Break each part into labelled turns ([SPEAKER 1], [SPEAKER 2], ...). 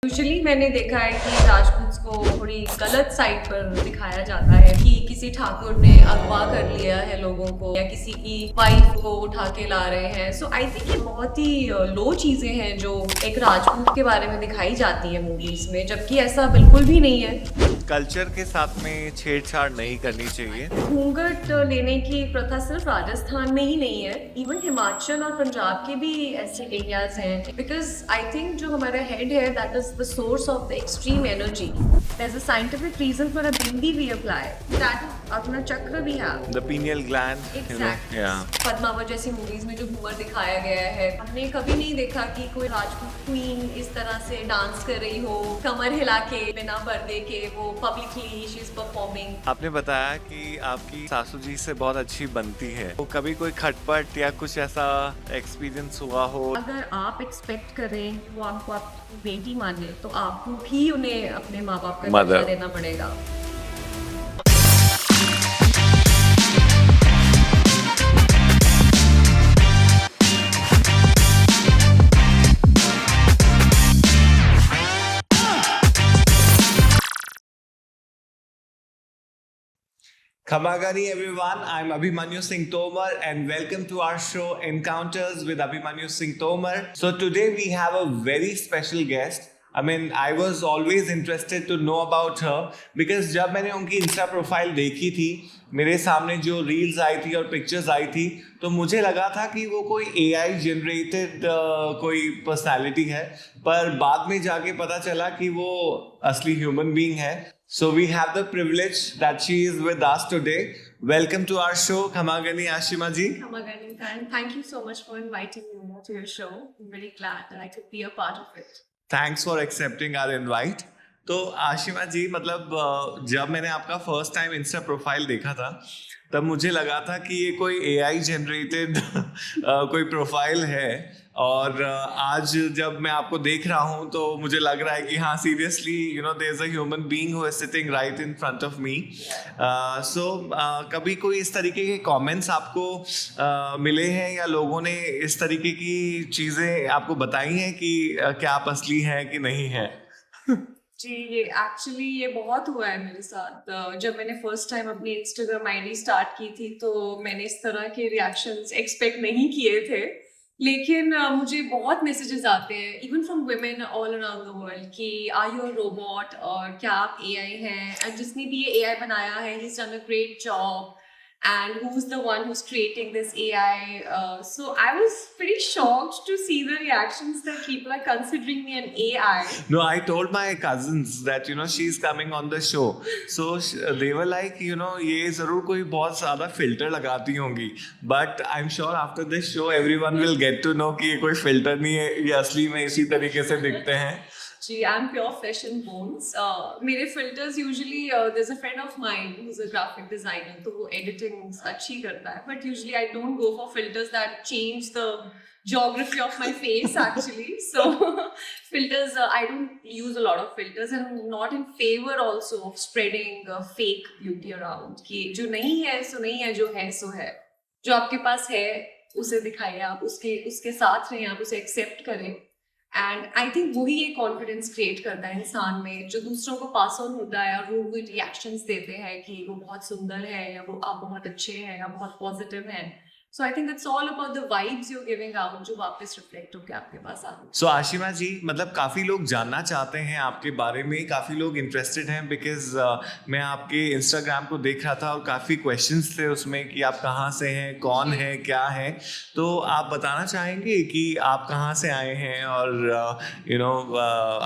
[SPEAKER 1] Usually मैंने देखा है कि राजपूत को थोड़ी गलत साइड पर दिखाया जाता है कि किसी ठाकुर ने अगवा कर लिया है लोगों को या किसी की वाइफ को उठा के ला रहे हैं। सो आई थिंक ये बहुत ही लो चीजें हैं जो एक राजपूत के बारे में दिखाई जाती है मूवीज में, जबकि ऐसा बिल्कुल भी नहीं है।
[SPEAKER 2] कल्चर के साथ में छेड़छाड़ नहीं करनी चाहिए।
[SPEAKER 1] घूंघट लेने की प्रथा सिर्फ राजस्थान में ही नहीं है, इवन हिमाचल और पंजाब के भी ऐसे एरियाज हैं। बिकॉज आई थिंक जो हमारा हेड है that is the source of the extreme energy. There is a scientific reason for a bindi we apply that अपना चक्र भी है,
[SPEAKER 2] the pineal gland.
[SPEAKER 1] Exact. Padmaavat जैसी मूवीज में जो घूमर दिखाया गया है, हमने कभी नहीं देखा कि कोई राजपूत क्वीन इस तरह से डांस कर रही हो कमर हिला के बिना पर्दे के, वो पब्लिकली शी इज परफॉर्मिंग।
[SPEAKER 2] आपने बताया कि आपकी सासू जी से बहुत अच्छी बनती है, तो कभी कोई खटपट या कुछ ऐसा एक्सपीरियंस हुआ हो?
[SPEAKER 1] अगर आप एक्सपेक्ट करें वो आपको आपकी बेटी माने तो आपको भी उन्हें अपने माँ बाप का दर्जा देना पड़ेगा।
[SPEAKER 2] Khamagani everyone, I'm Abhimanyu Singh Tomar and welcome to our show Encounters with Abhimanyu Singh Tomar. So today we have a very special guest. I mean, I was always interested to know about her because जब मैंने उनकी Insta profile देखी थी, मेरे सामने जो reels आई थी और पिक्चर्स आई थी, तो मुझे लगा था कि वो कोई AI जनरेटेड कोई पर्सनालिटी है, पर बाद में जाके पता चला कि वो असली ह्यूमन बीइंग है. So we have the privilege that she is with us today. Welcome to our show, Khamagani Ashima ji.
[SPEAKER 1] Khamagani, thank you so much for inviting me to your show. I'm very glad that I could be a part of it.
[SPEAKER 2] Thanks for accepting our invite. तो आशिमा जी, मतलब जब मैंने आपका first time Insta profile देखा था तब मुझे लगा था कि ये कोई AI जनरेटेड कोई प्रोफाइल है, और आज जब मैं आपको देख रहा हूँ तो मुझे लग रहा है कि हाँ, seriously you know there is a human being who is sitting right in front of me. So कभी कोई इस तरीके के कमेंट्स आपको मिले हैं या लोगों ने इस तरीके की चीज़ें आपको बताई हैं कि क्या आप असली हैं कि नहीं हैं?
[SPEAKER 1] जी, ये बहुत हुआ है मेरे साथ। जब मैंने फर्स्ट टाइम अपनी इंस्टाग्राम आईडी स्टार्ट की थी तो मैंने इस तरह के रिएक्शंस एक्सपेक्ट नहीं किए थे, लेकिन मुझे बहुत मैसेजेस आते हैं even from women all around the world कि आर यू अ रोबोट, और क्या आप AI हैं, एंड जिसने भी ये AI बनाया है he is done a great job, and who's the one who's creating this AI. So I was pretty shocked to see the reactions that people are considering me an AI.
[SPEAKER 2] No, I told my cousins that she's coming on the show, so they were like ये जरूर कोई बहुत ज्यादा filter लगाती होंगी, but I'm sure after this show everyone will get to know कि ये कोई फिल्टर नहीं है, ये असली में इसी तरीके से दिखते हैं.
[SPEAKER 1] जी, I'm pure flesh and bones. मेरे filters usually there's a friend of mine who's a graphic designer, तो वो editing अच्छी करता है, but usually I don't go for filters that change the geography of my face actually. So filters, I don't use a lot of filters, and I'm not in favor also of spreading fake beauty around कि जो नहीं है सो नहीं है, जो है सो है. जो आपके पास है उसे दिखाइए, आप उसके साथ रहें, आप उसे एक्सेप्ट करें. एंड आई थिंक वही एक कॉन्फिडेंस क्रिएट करता है इंसान में, जो दूसरों को पास ऑन होता है और वो रिएक्शंस देते हैं कि वो बहुत सुंदर है या वो आप बहुत अच्छे हैं या बहुत पॉजिटिव हैं. So I think it's all about the vibes you are giving out, जो वापस रिफ्लेक्ट होकर आपके पास आते हैं.
[SPEAKER 2] सो आशिमा जी, मतलब काफ़ी लोग जानना चाहते हैं आपके बारे में, काफ़ी लोग इंटरेस्टेड हैं, बिकॉज मैं आपके इंस्टाग्राम को देख रहा था और काफ़ी क्वेश्चंस थे उसमें कि आप कहाँ से हैं, कौन है, क्या है. तो आप बताना चाहेंगे कि आप कहाँ से आए हैं और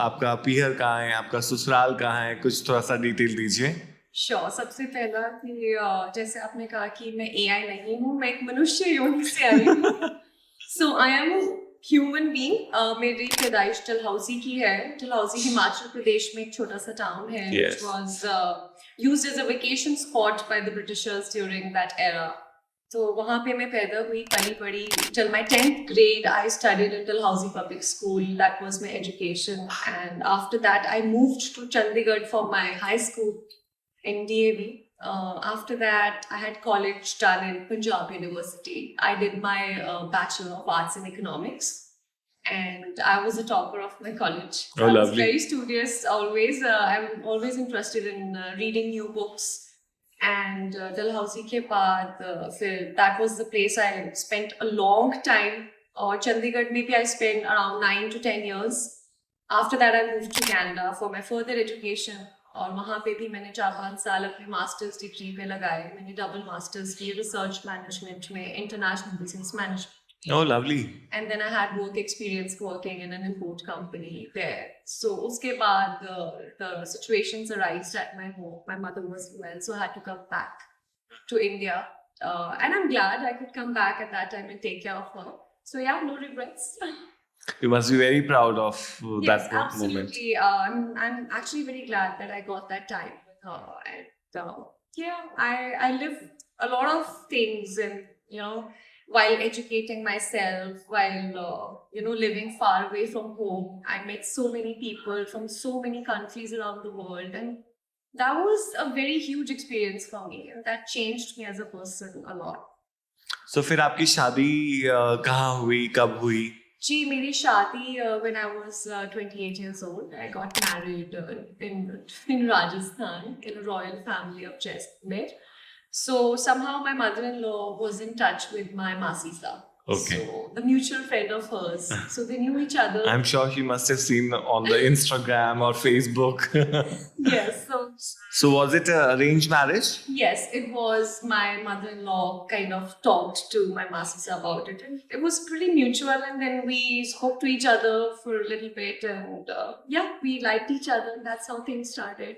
[SPEAKER 2] आपका पीहर कहाँ है, आपका ससुराल कहाँ है, कुछ थोड़ा सा डिटेल दीजिए.
[SPEAKER 1] श्योर. सबसे पहला कि जैसे आपने कहा कि मैं AI नहीं हूँ, मैं एक मनुष्य योनि से आई हूँ. सो आई एम ह्यूमन बीइंग. मेरी पैदाइश डलहौजी की है. डलहौजी हिमाचल प्रदेश में एक छोटा सा टाउन है, which was used as a vacation spot by the Britishers during that era. तो वहाँ पे मैं पैदा हुई, पली पढ़ी. Till my 10th grade, I studied in Dalhousie Public School. That was my education. And after that, I moved to Chandigarh for my high school in DAV. After that, I had college done in Punjab University. I did my Bachelor of Arts in Economics. and I was a topper of my college.
[SPEAKER 2] Oh,
[SPEAKER 1] I was
[SPEAKER 2] lovely.
[SPEAKER 1] very studious always. I'm always interested in reading new books. And Dalhousie ke baad, that was the place I spent a long time. Or Chandigarh, maybe I spent around 9 to 10 years. After that, I moved to Canada for my further education. और वहाँ पे भी मैंने 4-5 साल अपनी masters degree पे लगाए. मैंने डबल मास्टर्स की रिसर्च मैनेजमेंट में, international business management.
[SPEAKER 2] Oh, lovely.
[SPEAKER 1] And then I had work experience working in an import company there. So uske baad the situations arised at my home. My mother was well, so I had to come back to India. And I'm glad I could come back at that time and take care of her. So yeah, no regrets.
[SPEAKER 2] You must be very proud of
[SPEAKER 1] Yes,
[SPEAKER 2] that moment.
[SPEAKER 1] absolutely. I'm actually very glad that I got that time with her. And yeah, I live a lot of things, and while educating myself, while living far away from home, I met so many people from so many countries around the world, and that was a very huge experience for me, and that changed me as a person a lot.
[SPEAKER 2] So फिर आपकी शादी कहाँ हुई, कब हुई?
[SPEAKER 1] जी, मेरी शादी when I was 28 years old. I got married in Rajasthan in a royal family of Jaisalmer. So somehow my mother-in-law was in touch with my Masisa.
[SPEAKER 2] Okay.
[SPEAKER 1] So the mutual friend of hers. So they knew each other.
[SPEAKER 2] I'm sure she must have seen on the Instagram or Facebook.
[SPEAKER 1] Yes.
[SPEAKER 2] So was it an arranged marriage?
[SPEAKER 1] Yes, it was. My mother-in-law kind of talked to my Masisa about it, and it was pretty mutual. And then we spoke to each other for a little bit, and we liked each other, and that's how things started.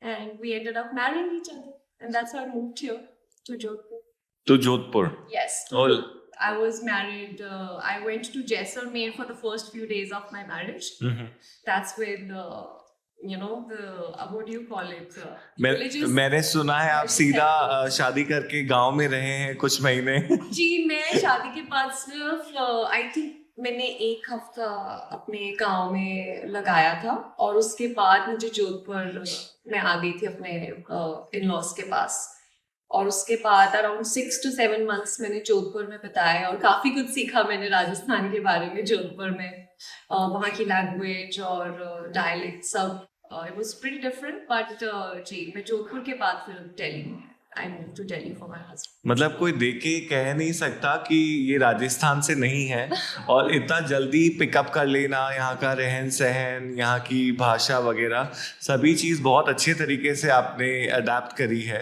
[SPEAKER 1] And we ended up marrying each other, and that's how I moved here to Jodhpur.
[SPEAKER 2] To Jodhpur.
[SPEAKER 1] Yes.
[SPEAKER 2] Oh.
[SPEAKER 1] I was married. I went to Jaisalmer for the first few days of my marriage.
[SPEAKER 2] Mm-hmm.
[SPEAKER 1] That's when what do you call it?
[SPEAKER 2] मैंने सुना है आप सीधा शादी करके गांव में रहे हैं कुछ महीने.
[SPEAKER 1] जी, मैं शादी के बाद सिर्फ आई थिंक मैंने 1 हफ्ता अपने गांव में लगाया था, और उसके बाद मुझे जोधपुर में आ गई थी अपने इन-लॉज के पास. और उसके बाद अराउंड 6 to 7 months मैंने जोधपुर में बिताए, और काफ़ी कुछ सीखा मैंने राजस्थान के बारे में जोधपुर में. वहाँ की लैंग्वेज और डायलेक्ट सब it was pretty different, but जी, मैं जोधपुर के बाद फिर दिल्ली में I moved to Delhi for my husband.
[SPEAKER 2] मतलब कोई देख के कह नहीं सकता कि ये राजस्थान से नहीं है, और इतना जल्दी पिकअप कर लेना, यहाँ का रहन सहन, यहाँ की भाषा वगैरह सभी चीज़ बहुत अच्छे तरीके से आपने अडेप्ट करी है.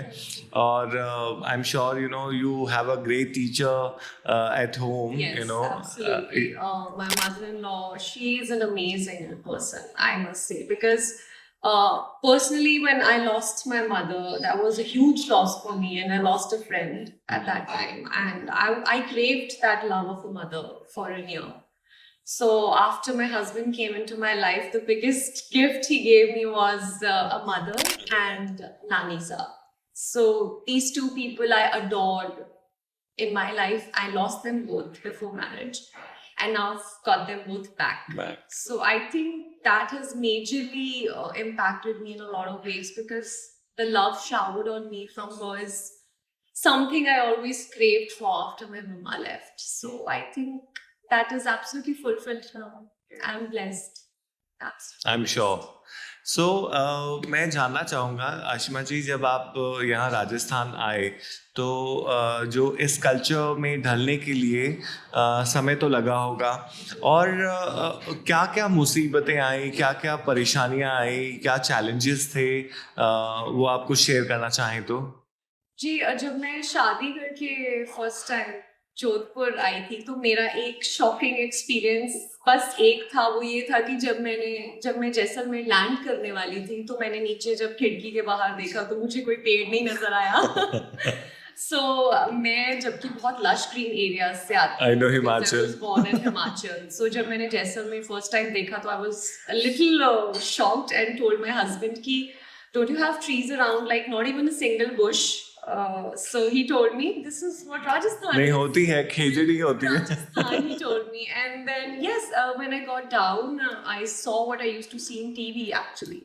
[SPEAKER 2] और आई am sure you have a great teacher at home.
[SPEAKER 1] Yes, absolutely. My mother-in-law, she is an amazing person, I must say, because personally, when I lost my mother, that was a huge loss for me, and I lost a friend at that time, and I craved that love of a mother for a year. So after my husband came into my life, the biggest gift he gave me was a mother and Nanisa. So these two people I adored in my life. I lost them both before marriage, and now I've got them both back. So I think that has majorly impacted me in a lot of ways, because the love showered on me from her is something I always craved for after my mama left. So I think that is absolutely fulfilled now. I'm blessed. Absolutely.
[SPEAKER 2] I'm sure. So मैं जानना चाहूँगा आशिमा जी, जब आप यहाँ राजस्थान आए तो जो इस कल्चर में ढलने के लिए समय तो लगा होगा, और क्या क्या मुसीबतें आई, क्या क्या परेशानियाँ आई, क्या चैलेंजेस थे, वो आप कुछ शेयर करना चाहें तो.
[SPEAKER 1] जी, जब मैं शादी करके फर्स्ट टाइम जोधपुर आई थी, तो मेरा एक शॉकिंग एक्सपीरियंस बस एक था. वो ये था कि जब मैं जैसलमेर लैंड करने वाली थी, तो मैंने नीचे जब खिड़की के बाहर देखा तो मुझे कोई पेड़ नहीं नजर आया. So मैं जबकि बहुत लश ग्रीन एरिया से आती हूँ.
[SPEAKER 2] I know Himachal.
[SPEAKER 1] I was born in Himachal. So जब मैंने जैसलमेर फर्स्ट टाइम देखा तो I was a little shocked and told my husband कि don't you have trees around, like not even a single bush. So he told me this is what Rajasthan
[SPEAKER 2] नहीं
[SPEAKER 1] is.
[SPEAKER 2] होती है, खेजड़ी होती है.
[SPEAKER 1] Rajasthan, he told me. And then yes, when I got down, I saw what I used to see in TV actually.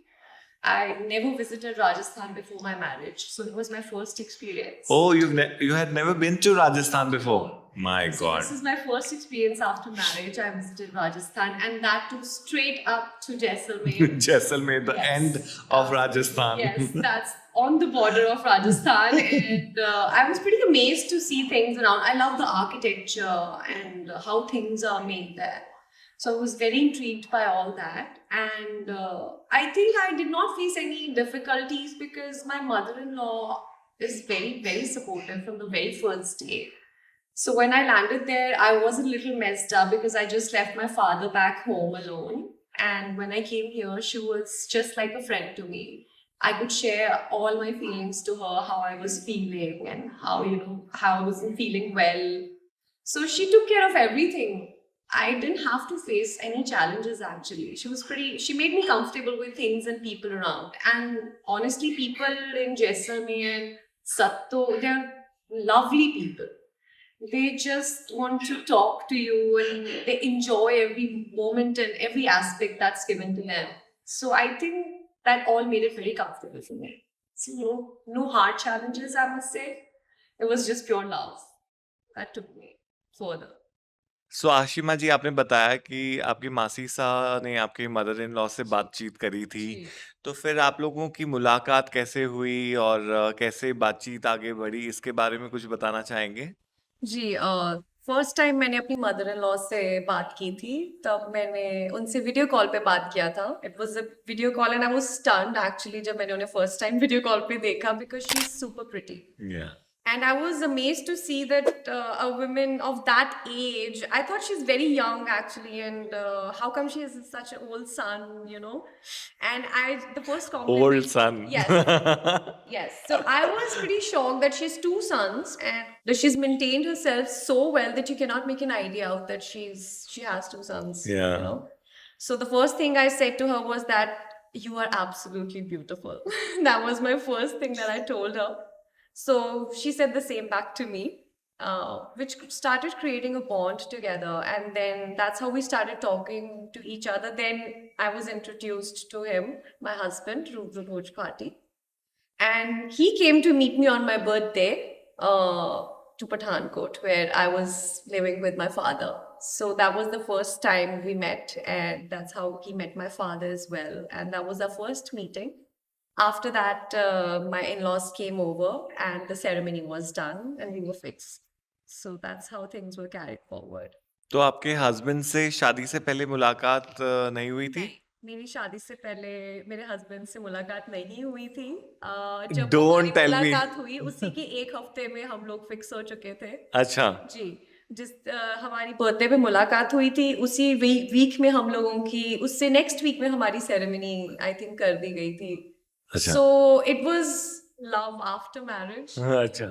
[SPEAKER 1] I never visited Rajasthan before my marriage, so it was my first experience.
[SPEAKER 2] Oh, you had never been to Rajasthan before? My
[SPEAKER 1] So
[SPEAKER 2] God.
[SPEAKER 1] this is my first experience after marriage. I visited Rajasthan, and that too straight up to Jaisalmer.
[SPEAKER 2] Jaisalmer, the
[SPEAKER 1] Yes.
[SPEAKER 2] end of Rajasthan.
[SPEAKER 1] Yes, that's on the border of Rajasthan, and I was pretty amazed to see things around. I love the architecture and how things are made there. So I was very intrigued by all that, and I think I did not face any difficulties because my mother-in-law is very, very supportive from the very first day. So when I landed there, I was a little messed up because I just left my father back home alone. And when I came here, she was just like a friend to me. I could share all my feelings to her, how I was feeling and how I wasn't feeling well. So she took care of everything. I didn't have to face any challenges actually. She made me comfortable with things and people around. And honestly, people in Jaisalmer and Satto, they're lovely people. They just want to talk to you and they enjoy every moment and every aspect that's given to them. So I think that all made it very comfortable for me. So no hard challenges, I must say. It was just pure love that took me further.
[SPEAKER 2] सो आशिमा जी, आपने बताया कि आपकी मासी सा ने आपके mother in law से बातचीत करी थी, तो फिर आप लोगों की मुलाकात कैसे हुई और कैसे बातचीत आगे बढ़ी, इसके बारे में कुछ बताना चाहेंगे?
[SPEAKER 1] जी फर्स्ट टाइम मैंने अपनी मदर इन लॉ से बात की थी, तब मैंने उनसे वीडियो कॉल पे बात किया था. It was a video call and I was stunned actually जब मैंने उन्हें फर्स्ट टाइम वीडियो कॉल पे देखा because she is super pretty. And I was amazed to see that a woman of that age, I thought she's very young actually, and how come she has such an old son, And the first compliment.
[SPEAKER 2] Old son.
[SPEAKER 1] Yes. Yes. So I was pretty shocked that she has two sons and that she's maintained herself so well that you cannot make an idea of that she has two sons.
[SPEAKER 2] Yeah.
[SPEAKER 1] So the first thing I said to her was that you are absolutely beautiful. That was my first thing that I told her. So she said the same back to me, which started creating a bond together. And then that's how we started talking to each other. Then I was introduced to him, my husband, Rudra Bhojpati. And he came to meet me on my birthday to Pathankot, where I was living with my father. So that was the first time we met. And that's how he met my father as well. And that was our first meeting. After that, my in-laws came over and the ceremony was done and we were fixed. So that's how things were carried forward.
[SPEAKER 2] तो आपके husband से शादी से पहले मुलाकात नहीं हुई थी?
[SPEAKER 1] मेरी शादी से पहले मेरे हस्बैंड से मुलाकात नहीं हुई थी. जब
[SPEAKER 2] Don't tell me.
[SPEAKER 1] मुलाकात हुई उसी के एक हफ्ते में हम लोग फिक्स हो चुके थे.
[SPEAKER 2] अच्छा.
[SPEAKER 1] जी. जिस हमारी बर्थडे पे मुलाकात हुई थी उसी वीक में हम लोगों की उससे नेक्स्ट वीक में हमारी सेरेमनी आई थिंक कर दी गई थी.
[SPEAKER 2] अच्छा.
[SPEAKER 1] So it was love after marriage.
[SPEAKER 2] अच्छा.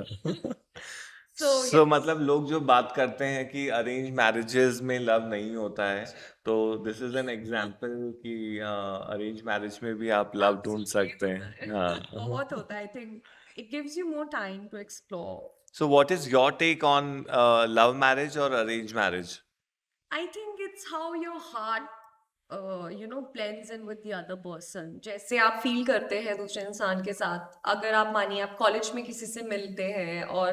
[SPEAKER 2] So मतलब लोग जो बात करते हैं कि अरेंज मैरिजेस में लव नहीं होता है, तो दिस इज एन एग्जांपल कि अरेंज मैरिज में भी आप लव ढूंढ सकते हैं. हाँ.
[SPEAKER 1] बहुत होता है. I think it gives you more time to explore.
[SPEAKER 2] So what is your take on love marriage or arranged marriage?
[SPEAKER 1] I think it's how your heart blends in with the other person. जैसे आप feel करते हैं दूसरे इंसान के साथ. अगर आप मानिए आप कॉलेज में किसी से मिलते हैं और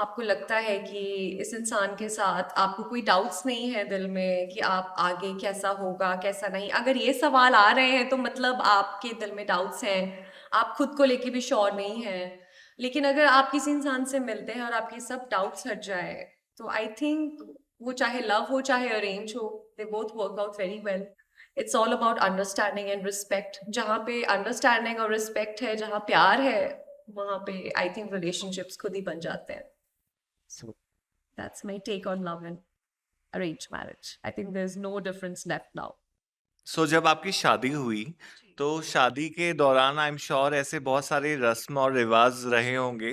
[SPEAKER 1] आपको लगता है कि इस इंसान के साथ आपको कोई डाउट्स नहीं है दिल में कि आप आगे कैसा होगा कैसा नहीं, अगर ये सवाल आ रहे हैं तो मतलब आपके दिल में डाउट्स हैं, आप खुद को लेके भी श्योर नहीं हैं. लेकिन अगर आप किसी इंसान से मिलते हैं और आपके सब डाउट्स हट जाए तो आई थिंक वो चाहे लव हो चाहे अरेंज हो, they both work out very well. It's all about understanding and respect. जहाँ पे अंडरस्टैंडिंग और रिस्पेक्ट है, जहाँ प्यार है, वहाँ पे आई थिंक रिलेशनशिप्स खुद ही बन जाते हैं. So that's my take on love and arranged marriage. I think there's no difference left now.
[SPEAKER 2] So जब आपकी शादी हुई तो शादी के दौरान आई एम श्योर ऐसे बहुत सारे रस्म और रिवाज रहे होंगे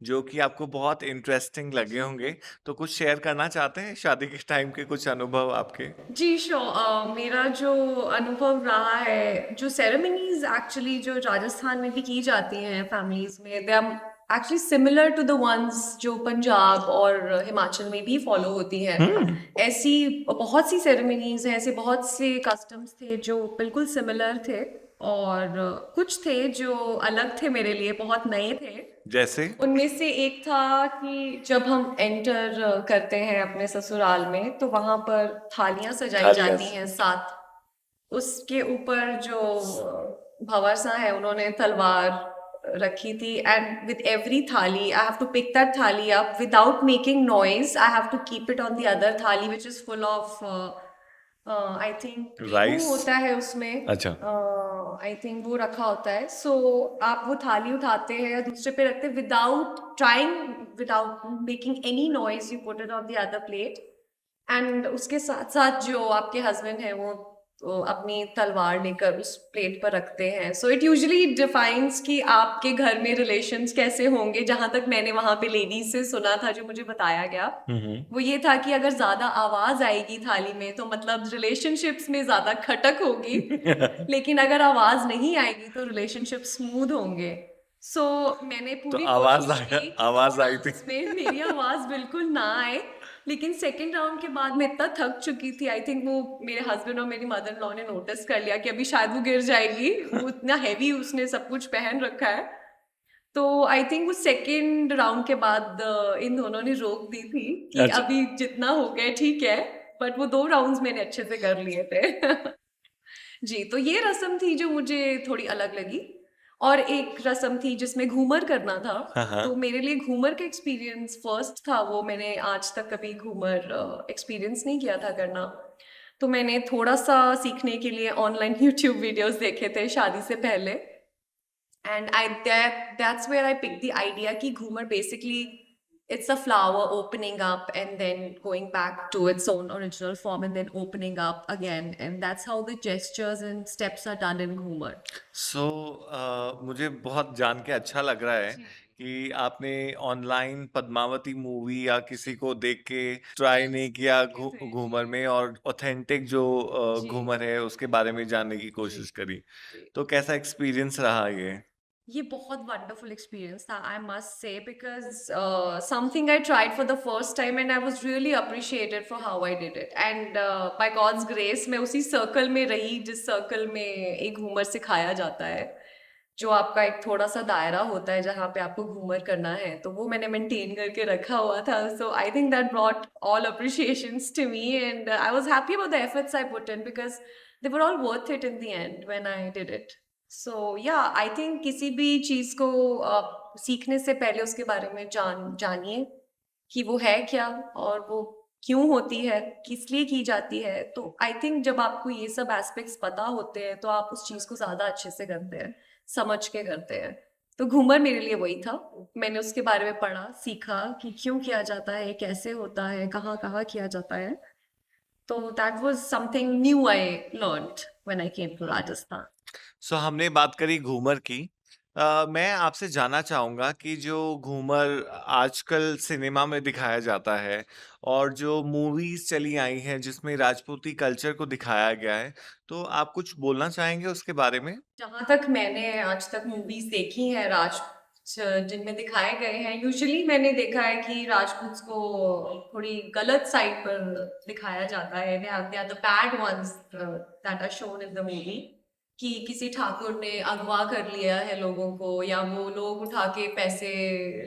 [SPEAKER 2] जो कि आपको बहुत इंटरेस्टिंग लगे होंगे, तो कुछ शेयर करना चाहते हैं शादी के टाइम के कुछ अनुभव आपके?
[SPEAKER 1] जी श्योर. मेरा जो अनुभव रहा है, जो सेरेमनीज एक्चुअली जो राजस्थान में भी की जाती हैं फैमिलीज में, they are actually similar to the ones जो पंजाब और हिमाचल में भी फॉलो होती हैं. ऐसी बहुत सी सेरेमनीज हैं, ऐसे बहुत से कस्टम्स थे जो बिल्कुल सिमिलर थे. और कुछ थे जो अलग थे मेरे लिए, बहुत नए थे।
[SPEAKER 2] जैसे?
[SPEAKER 1] उनमें से एक था कि जब हम एंटर करते हैं अपने ससुराल में तो वहां पर थालियां सजाई
[SPEAKER 2] थालियां।
[SPEAKER 1] जाती हैं साथ। उसके ऊपर जो भंवर सा है उन्होंने तलवार रखी थी, and with every thali I have to pick that thali up without making noise. I have to keep it on the other thali which is full of I think gehun
[SPEAKER 2] rice.
[SPEAKER 1] होता है उसमें।
[SPEAKER 2] अच्छा।
[SPEAKER 1] आई थिंक वो रखा होता है। सो आप वो थाली उठाते हैं या दूसरे पे रखते हैं without trying, without making any noise, you put it on the other plate. And उसके साथ साथ जो आपके हस्बैंड है वो तो अपनी तलवार लेकर उस प्लेट पर रखते हैं। सो इट यूजुअली डिफाइंस कि आपके घर में रिलेशंस कैसे होंगे। जहां तक मैंने वहां पे लेडीज से सुना था, जो मुझे बताया गया, वो ये था कि अगर ज्यादा आवाज आएगी थाली में तो मतलब रिलेशनशिप्स में ज्यादा खटक होगी, लेकिन अगर आवाज नहीं आएगी तो रिलेशनशिप स्मूथ होंगे। सो मैंने
[SPEAKER 2] तो
[SPEAKER 1] पूरी
[SPEAKER 2] आवाज
[SPEAKER 1] कोशिश
[SPEAKER 2] आया,
[SPEAKER 1] की
[SPEAKER 2] आवाज आई थी।
[SPEAKER 1] उसमें मेरी आवाज बिल्कुल ना आए। लेकिन सेकेंड राउंड के बाद मैं इतना थक चुकी थी, आई थिंक वो मेरे हस्बैंड और मेरी मदर इन लॉ ने नोटिस कर लिया कि अभी शायद वो गिर जाएगी, वो इतना हैवी उसने सब कुछ पहन रखा है। तो आई थिंक वो सेकेंड राउंड के बाद इन दोनों ने रोक दी थी कि
[SPEAKER 2] अच्छा।
[SPEAKER 1] अभी जितना हो गया ठीक है। बट वो 2 राउंड्स मैंने अच्छे से कर लिए थे। जी, तो ये रस्म थी जो मुझे थोड़ी अलग लगी। और एक रस्म थी जिसमें घूमर करना था।
[SPEAKER 2] हाँ हाँ।
[SPEAKER 1] तो मेरे लिए घूमर का एक्सपीरियंस फर्स्ट था। वो मैंने आज तक कभी घूमर एक्सपीरियंस नहीं किया था करना। तो मैंने थोड़ा सा सीखने के लिए ऑनलाइन यूट्यूब वीडियोस देखे थे शादी से पहले। And that's where I picked the idea कि Ghoomar basically it's a flower opening up and then going back to its own original form and then opening up again, and that's how the gestures and steps are done in Ghoomar.
[SPEAKER 2] सो मुझे बहुत जान के अच्छा लग रहा है कि आपने ऑनलाइन पद्मावती मूवी या किसी को देख के ट्राई नहीं किया घूमर में, और ऑथेंटिक जो
[SPEAKER 1] जी
[SPEAKER 2] घूमर है उसके बारे में जानने की कोशिश करी। तो कैसा एक्सपीरियंस रहा ये?
[SPEAKER 1] ये बहुत वंडरफुल एक्सपीरियंस था, I must say, because something I tried for the first time and I was really appreciated for how I did it. And by God's grace मैं उसी सर्कल में रही जिस सर्कल में एक घूमर सिखाया जाता है, जो आपका एक थोड़ा सा दायरा होता है जहाँ पे आपको घूमर करना है। तो वो मैंने मेंटेन करके रखा हुआ था। So I think that brought all appreciations to me and I was happy about the efforts I put in because they were all worth it in the end when I did it. So yeah I think किसी भी चीज़ को सीखने से पहले उसके बारे में जानिए कि वो है क्या और वो क्यों होती है, किस लिए की जाती है। तो आई थिंक जब आपको ये सब एस्पेक्ट्स पता होते हैं तो आप उस चीज़ को ज़्यादा अच्छे से करते हैं, समझ के करते हैं। तो घूमर मेरे लिए वही था। मैंने उसके बारे में पढ़ा, सीखा कि क्यों किया जाता है, कैसे होता है, कहाँ कहाँ किया जाता है। तो that was something new I learned when I came to Rajasthan.
[SPEAKER 2] So हमने बात करी घूमर की। मैं आपसे जानना चाहूँगा कि जो घूमर आजकल सिनेमा में दिखाया जाता है और जो मूवीज़ चली आई हैं जिसमें राजपूती कल्चर को दिखाया गया है, तो आप कुछ बोलना चाहेंगे उसके बारे में?
[SPEAKER 1] जहाँ तक मैंने आज तक मूवीज देखी हैं जिनमें दिखाए गए हैं, यूजुअली मैंने देखा है कि राजपूत को थोड़ी गलत साइड पर दिखाया जाता है। They are the bad ones that are shown in the movie. कि किसी ठाकुर ने अगवा कर लिया है लोगों को, या वो लोग उठा के पैसे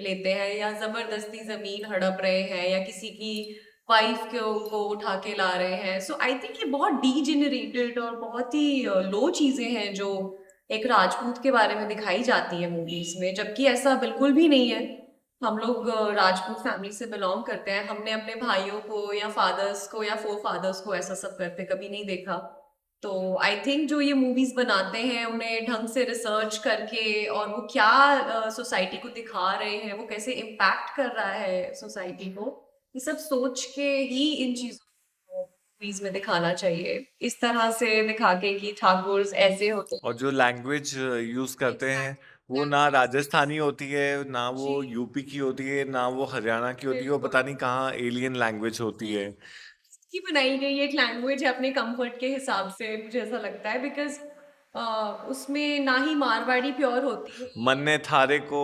[SPEAKER 1] लेते हैं, या जबरदस्ती जमीन हड़प रहे हैं, या किसी की वाइफ को उठा के ला रहे हैं। सो आई थिंक ये बहुत डीजेनरेटेड और बहुत ही लो चीजें हैं जो एक राजपूत के बारे में दिखाई जाती है मूवीज में, जबकि ऐसा बिल्कुल भी नहीं है। हम लोग राजपूत फैमिली से बिलोंग करते हैं, हमने अपने भाइयों को या फादर्स को या फोर फादर्स को ऐसा सब करते कभी नहीं देखा। तो आई थिंक जो ये मूवीज बनाते हैं उन्हें ढंग से रिसर्च करके, और वो क्या सोसाइटी को दिखा रहे हैं, वो कैसे इम्पैक्ट कर रहा है सोसाइटी को, ये सब सोच के ही इन चीजों को मूवीज में दिखाना चाहिए। इस तरह से दिखा के कि ठाकुर ऐसे होते
[SPEAKER 2] और जो लैंग्वेज यूज़ करते हैं वो ना
[SPEAKER 1] हैं।
[SPEAKER 2] राजस्थानी होती है, ना वो
[SPEAKER 1] जी
[SPEAKER 2] यूपी की होती है, ना वो हरियाणा की होती है, वो
[SPEAKER 1] बिल्कुल,
[SPEAKER 2] पता नहीं कहाँ एलियन लैंग्वेज होती है।
[SPEAKER 1] की बनाई गई एक लैंग्वेज है अपने कंफर्ट के हिसाब से, मुझे ऐसा लगता है। बिकॉज उसमें ना ही मारवाड़ी प्योर होती है,
[SPEAKER 2] मन्ने थारे को।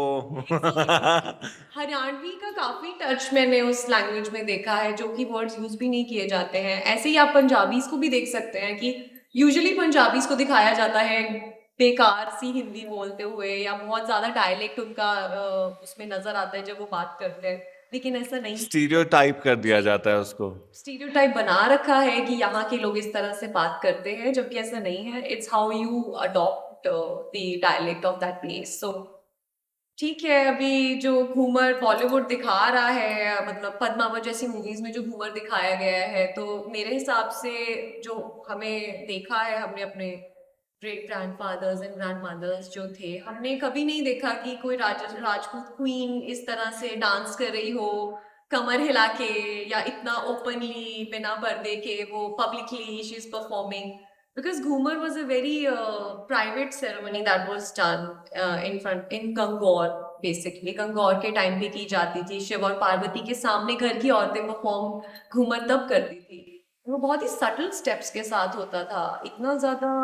[SPEAKER 1] हरियाणवी का काफी टच मैंने उस लैंग्वेज में देखा है, जो कि वर्ड्स यूज भी नहीं किए जाते हैं। ऐसे ही आप पंजाबीज को भी देख सकते हैं कि यूजुअली पंजाबीज को दिखाया जाता है बेकार सी हिंदी बोलते हुए या बहुत ज्यादा डायलेक्ट उनका उसमें नजर आता है जब वो बात करते हैं, लेकिन ऐसा नहीं।
[SPEAKER 2] स्टीरियोटाइप कर दिया जाता है उसको।
[SPEAKER 1] स्टीरियोटाइप बना रखा है कि यहाँ के लोग इस तरह से बात करते हैं, जबकि ऐसा नहीं है। It's how you adopt the dialect of that place. So ठीक है, अभी जो घूमर बॉलीवुड दिखा रहा है, मतलब पद्मावत जैसी मूवीज में जो घूमर दिखाया गया है, तो मेरे हिसाब से जो हमें देखा है, हमने अपने ग्रेट ग्रैंडफादर्स एंड ग्रैंडमदर्स जो थे, हमने कभी नहीं देखा कि कोई राजपूत क्वीन इस तरह से डांस कर रही हो कमर हिला के, या इतना ओपनली बिना पर्दे के वो publicly she is performing. Because Ghumar was a very private ceremony that was done in Gangaur, basically. Gangaur के टाइम पे की जाती थी। शिव और पार्वती के सामने घर की औरतें परफॉर्म घूमर तब करती थी। वो बहुत ही सटल स्टेप्स के साथ होता था, इतना ज्यादा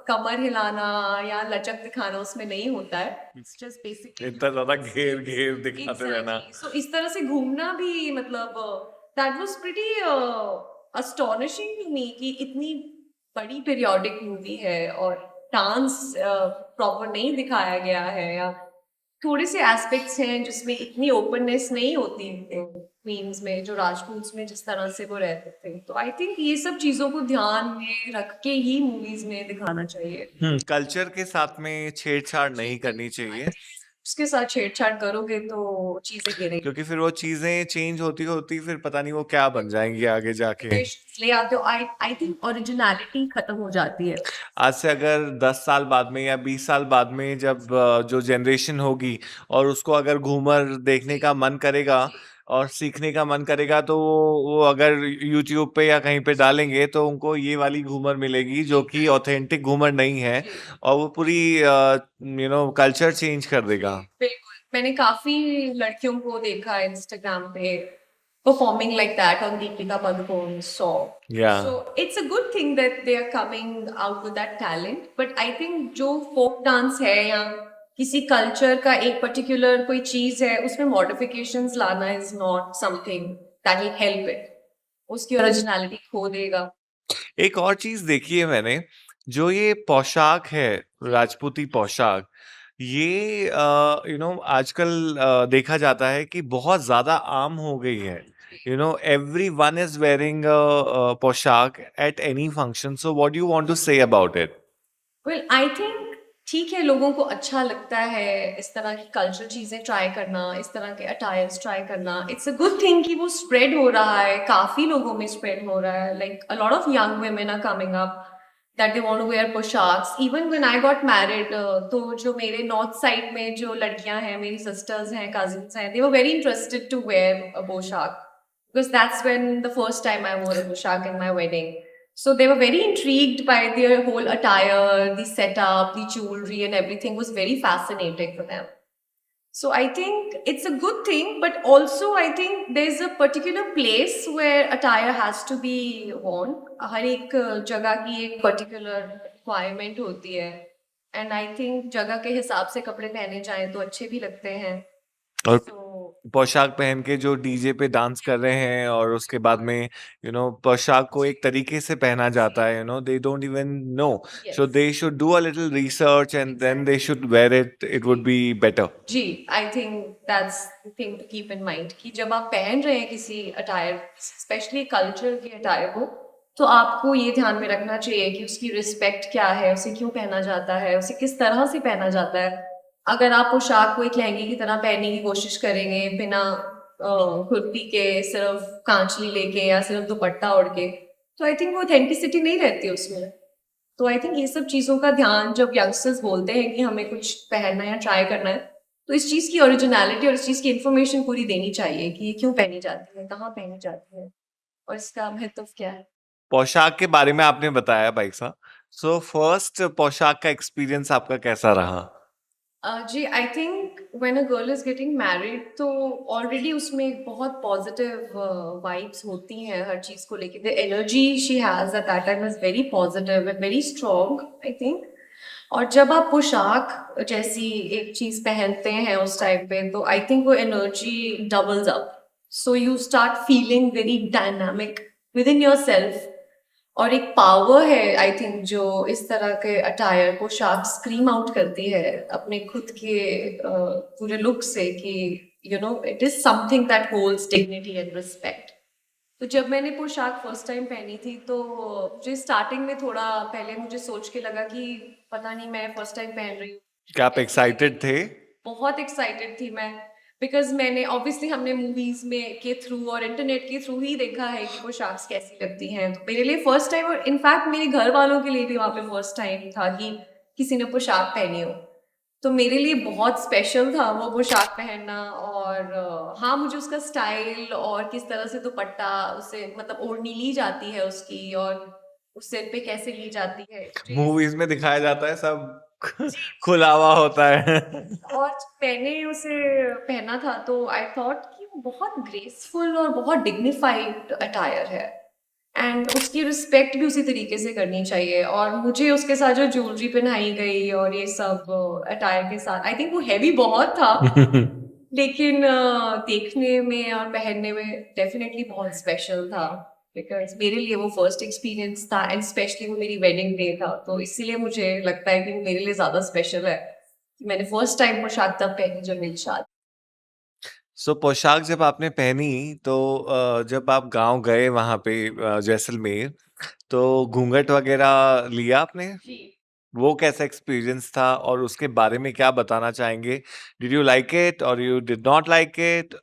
[SPEAKER 1] कमर हिलाना या लचक दिखाना उसमें नहीं होता है। It's just basically
[SPEAKER 2] इतना ज्यादा घेर घेर दिखाते रहना।
[SPEAKER 1] exactly. So इस तरह से घूमना भी मतलब that was pretty astonishing to me कि इतनी बड़ी पीरियोडिक मूवी है और डांस प्रॉपर नहीं दिखाया गया है, या थोड़े से एस्पेक्ट्स हैं जिसमें इतनी ओपननेस नहीं होती क्वींस में, जो राजपूत में जिस तरह से वो रहते थे। तो आई थिंक ये सब चीजों को ध्यान में रख के ही मूवीज में दिखाना चाहिए।
[SPEAKER 2] कल्चर के साथ में छेड़छाड़ नहीं करनी चाहिए,
[SPEAKER 1] उसके साथ छेड़छाड़ करोगे तो चीजें गिरेंगी,
[SPEAKER 2] क्योंकि फिर वो चीजें चेंज होती होती फिर पता नहीं वो क्या बन जाएंगी आगे जाके।
[SPEAKER 1] ले आते हो। आई थिंक ओरिजिनलिटी खत्म हो जाती है।
[SPEAKER 2] आज से अगर 10 साल बाद में या 20 साल बाद में जब जो जनरेशन होगी और उसको अगर घूमर देखने का मन करेगा और सीखने का मन करेगा, तो वो अगर YouTube पे या कहीं पे डालेंगे तो उनको ये वाली घूमर मिलेगी जो कि ऑथेंटिक घूमर नहीं है, और वो पूरी कल्चर चेंज कर देगा।
[SPEAKER 1] बिल्कुल, मैंने काफी लड़कियों को देखा इंस्टाग्राम पे performing like that on Deepika Padukone's song.
[SPEAKER 2] Yeah.
[SPEAKER 1] So it's a good thing that they are coming out with that talent. But I think जो folk dance है या किसी culture का एक particular कोई चीज है, उसमें modifications लाना is not something that will help it. उसकी originality खो देगा।
[SPEAKER 2] एक और चीज देखी है मैंने, जो ये पोशाक है, राजपूती पोशाक, ये आजकल देखा जाता है कि बहुत ज्यादा आम हो गई है। Everyone is wearing a पोशाक at any function. So what do you want to say about it?
[SPEAKER 1] Well, I think ठीक है, लोगों को अच्छा लगता है इस तरह की कल्चरल चीजें ट्राई करना, इस तरह के अटायर्स ट्राई करना। इट्स अ गुड थिंग कि वो स्प्रेड हो रहा है, काफी लोगों में स्प्रेड हो रहा है। Like a lot of young women are coming up that they want to wear पोशाक्स। Even when I got married, तो जो मेरे नॉर्थ साइड में जो लड़कियां हैं, मेरी सिस्टर्स हैं, कजिन्स हैं, they were very interested to wear a पोशाक because that's when the first time I wore a पोशाक in my wedding. So they were very intrigued by their whole attire, the setup, the jewelry, and everything was very fascinating for them. So I think it's a good thing, but also I think there's a particular place where attire has to be worn. हर एक जगह की एक particular requirement होती है, and I think जगह के हिसाब से कपड़े पहने जाएं तो अच्छे भी लगते हैं।
[SPEAKER 2] और
[SPEAKER 1] So
[SPEAKER 2] पोशाक पहन के जो डीजे पे डांस कर रहे हैं, और उसके बाद में पोशाक को एक तरीके से पहना जाता है, they don't even know, so
[SPEAKER 1] yes.
[SPEAKER 2] They should do a little research and then they should wear it, it would be better.
[SPEAKER 1] जी, I think that's the thing to keep in mind कि जब आप पहन रहे हैं किसी attire, especially culture के attire को, तो आपको ये ध्यान में रखना चाहिए कि उसकी रिस्पेक्ट क्या है, उसे क्यों पहना जाता है, उसे किस तरह से पहना जाता है। अगर आप पोशाक को एक लहंगे की तरह पहनने की कोशिश करेंगे बिना कुर्ती के, सिर्फ कांचली लेके या सिर्फ दुपट्टा ओढ़ के, तो आई थिंक वो ऑथेंटिसिटी नहीं रहती उसमें। तो आई थिंक ये सब चीज़ों का ध्यान जब यंगस्टर्स बोलते हैं कि हमें कुछ पहनना है या ट्राई करना है, तो इस चीज़ की ओरिजिनलिटी और इस चीज़ की इन्फॉर्मेशन पूरी देनी चाहिए कि ये क्यों पहनी जाती है, कहाँ पहनी जाती है और इसका महत्व क्या है।
[SPEAKER 2] पोशाक के बारे में आपने बताया भाई साहब, सो फर्स्ट पोशाक का एक्सपीरियंस आपका कैसा रहा?
[SPEAKER 1] जी, I think when a girl is getting married तो ऑलरेडी उसमें एक बहुत पॉजिटिव वाइब्स होती हैं हर चीज़ को लेके। The energy she has at that time is very positive and very strong, I think. और जब आप पोशाक जैसी एक चीज़ पहनते हैं उस टाइम पे, तो आई थिंक वो energy doubles up, so you start feeling very dynamic with in your self. और एक पावर है आई थिंक जो इस तरह के अटायर पोशाक स्क्रीम आउट करती है अपने खुद के पूरे लुक से कि it is something that holds dignity and respect. तो जब मैंने पोशाक फर्स्ट टाइम पहनी थी तो मुझे स्टार्टिंग में थोड़ा पहले मुझे सोच के लगा कि पता नहीं मैं फर्स्ट टाइम पहन रही हूँ,
[SPEAKER 2] क्या आप एक्साइटेड थे?
[SPEAKER 1] बहुत एक्साइटेड थी मैं, बिकॉज मैंने ऑब्वियसली हमने मूवीज में के थ्रू और इंटरनेट के थ्रू ही देखा है कि पोशाक कैसी लगती हैं। तो मेरे लिए फर्स्ट टाइम, और इनफैक्ट मेरे घर वालों के लिए भी वहाँ पे फर्स्ट टाइम था कि किसी ने पोशाक पहनी हो। तो मेरे लिए बहुत स्पेशल था वो पोशाक पहनना। और हाँ, मुझे उसका स्टाइल और किस तरह से दुपट्टा उसे मतलब ओढ़नी ली जाती है उसकी, और उस सिर पे कैसे ली जाती है,
[SPEAKER 2] मूवीज में दिखाया जाता है सब खुला हुआ होता है।
[SPEAKER 1] और मैंने उसे पहना था तो आई थॉट कि वो बहुत ग्रेसफुल और बहुत डिग्निफाइड अटायर है, एंड उसकी रिस्पेक्ट भी उसी तरीके से करनी चाहिए। और मुझे उसके साथ जो ज्वेलरी पहनाई गई और ये सब अटायर के साथ, आई थिंक वो हैवी बहुत था लेकिन देखने में और पहनने में डेफिनेटली बहुत स्पेशल था, बिकॉज मेरे लिए वो फर्स्ट एक्सपीरियंस था, एंड स्पेशली वो मेरी वेडिंग डे था। तो इसीलिए मुझे लगता है कि वो मेरे लिए ज़्यादा स्पेशल है कि मैंने फर्स्ट टाइम पोशाक तब पहनी जब मेरी शादी।
[SPEAKER 2] सो पोशाक जब आपने पहनी तो जब आप गांव गए वहां पे जैसलमेर, तो घूंघट वगैरह लिया आपने?
[SPEAKER 1] जी।
[SPEAKER 2] वो कैसा एक्सपीरियंस था और उसके बारे में क्या बताना चाहेंगे? डिड यू लाइक इट और you did not like it?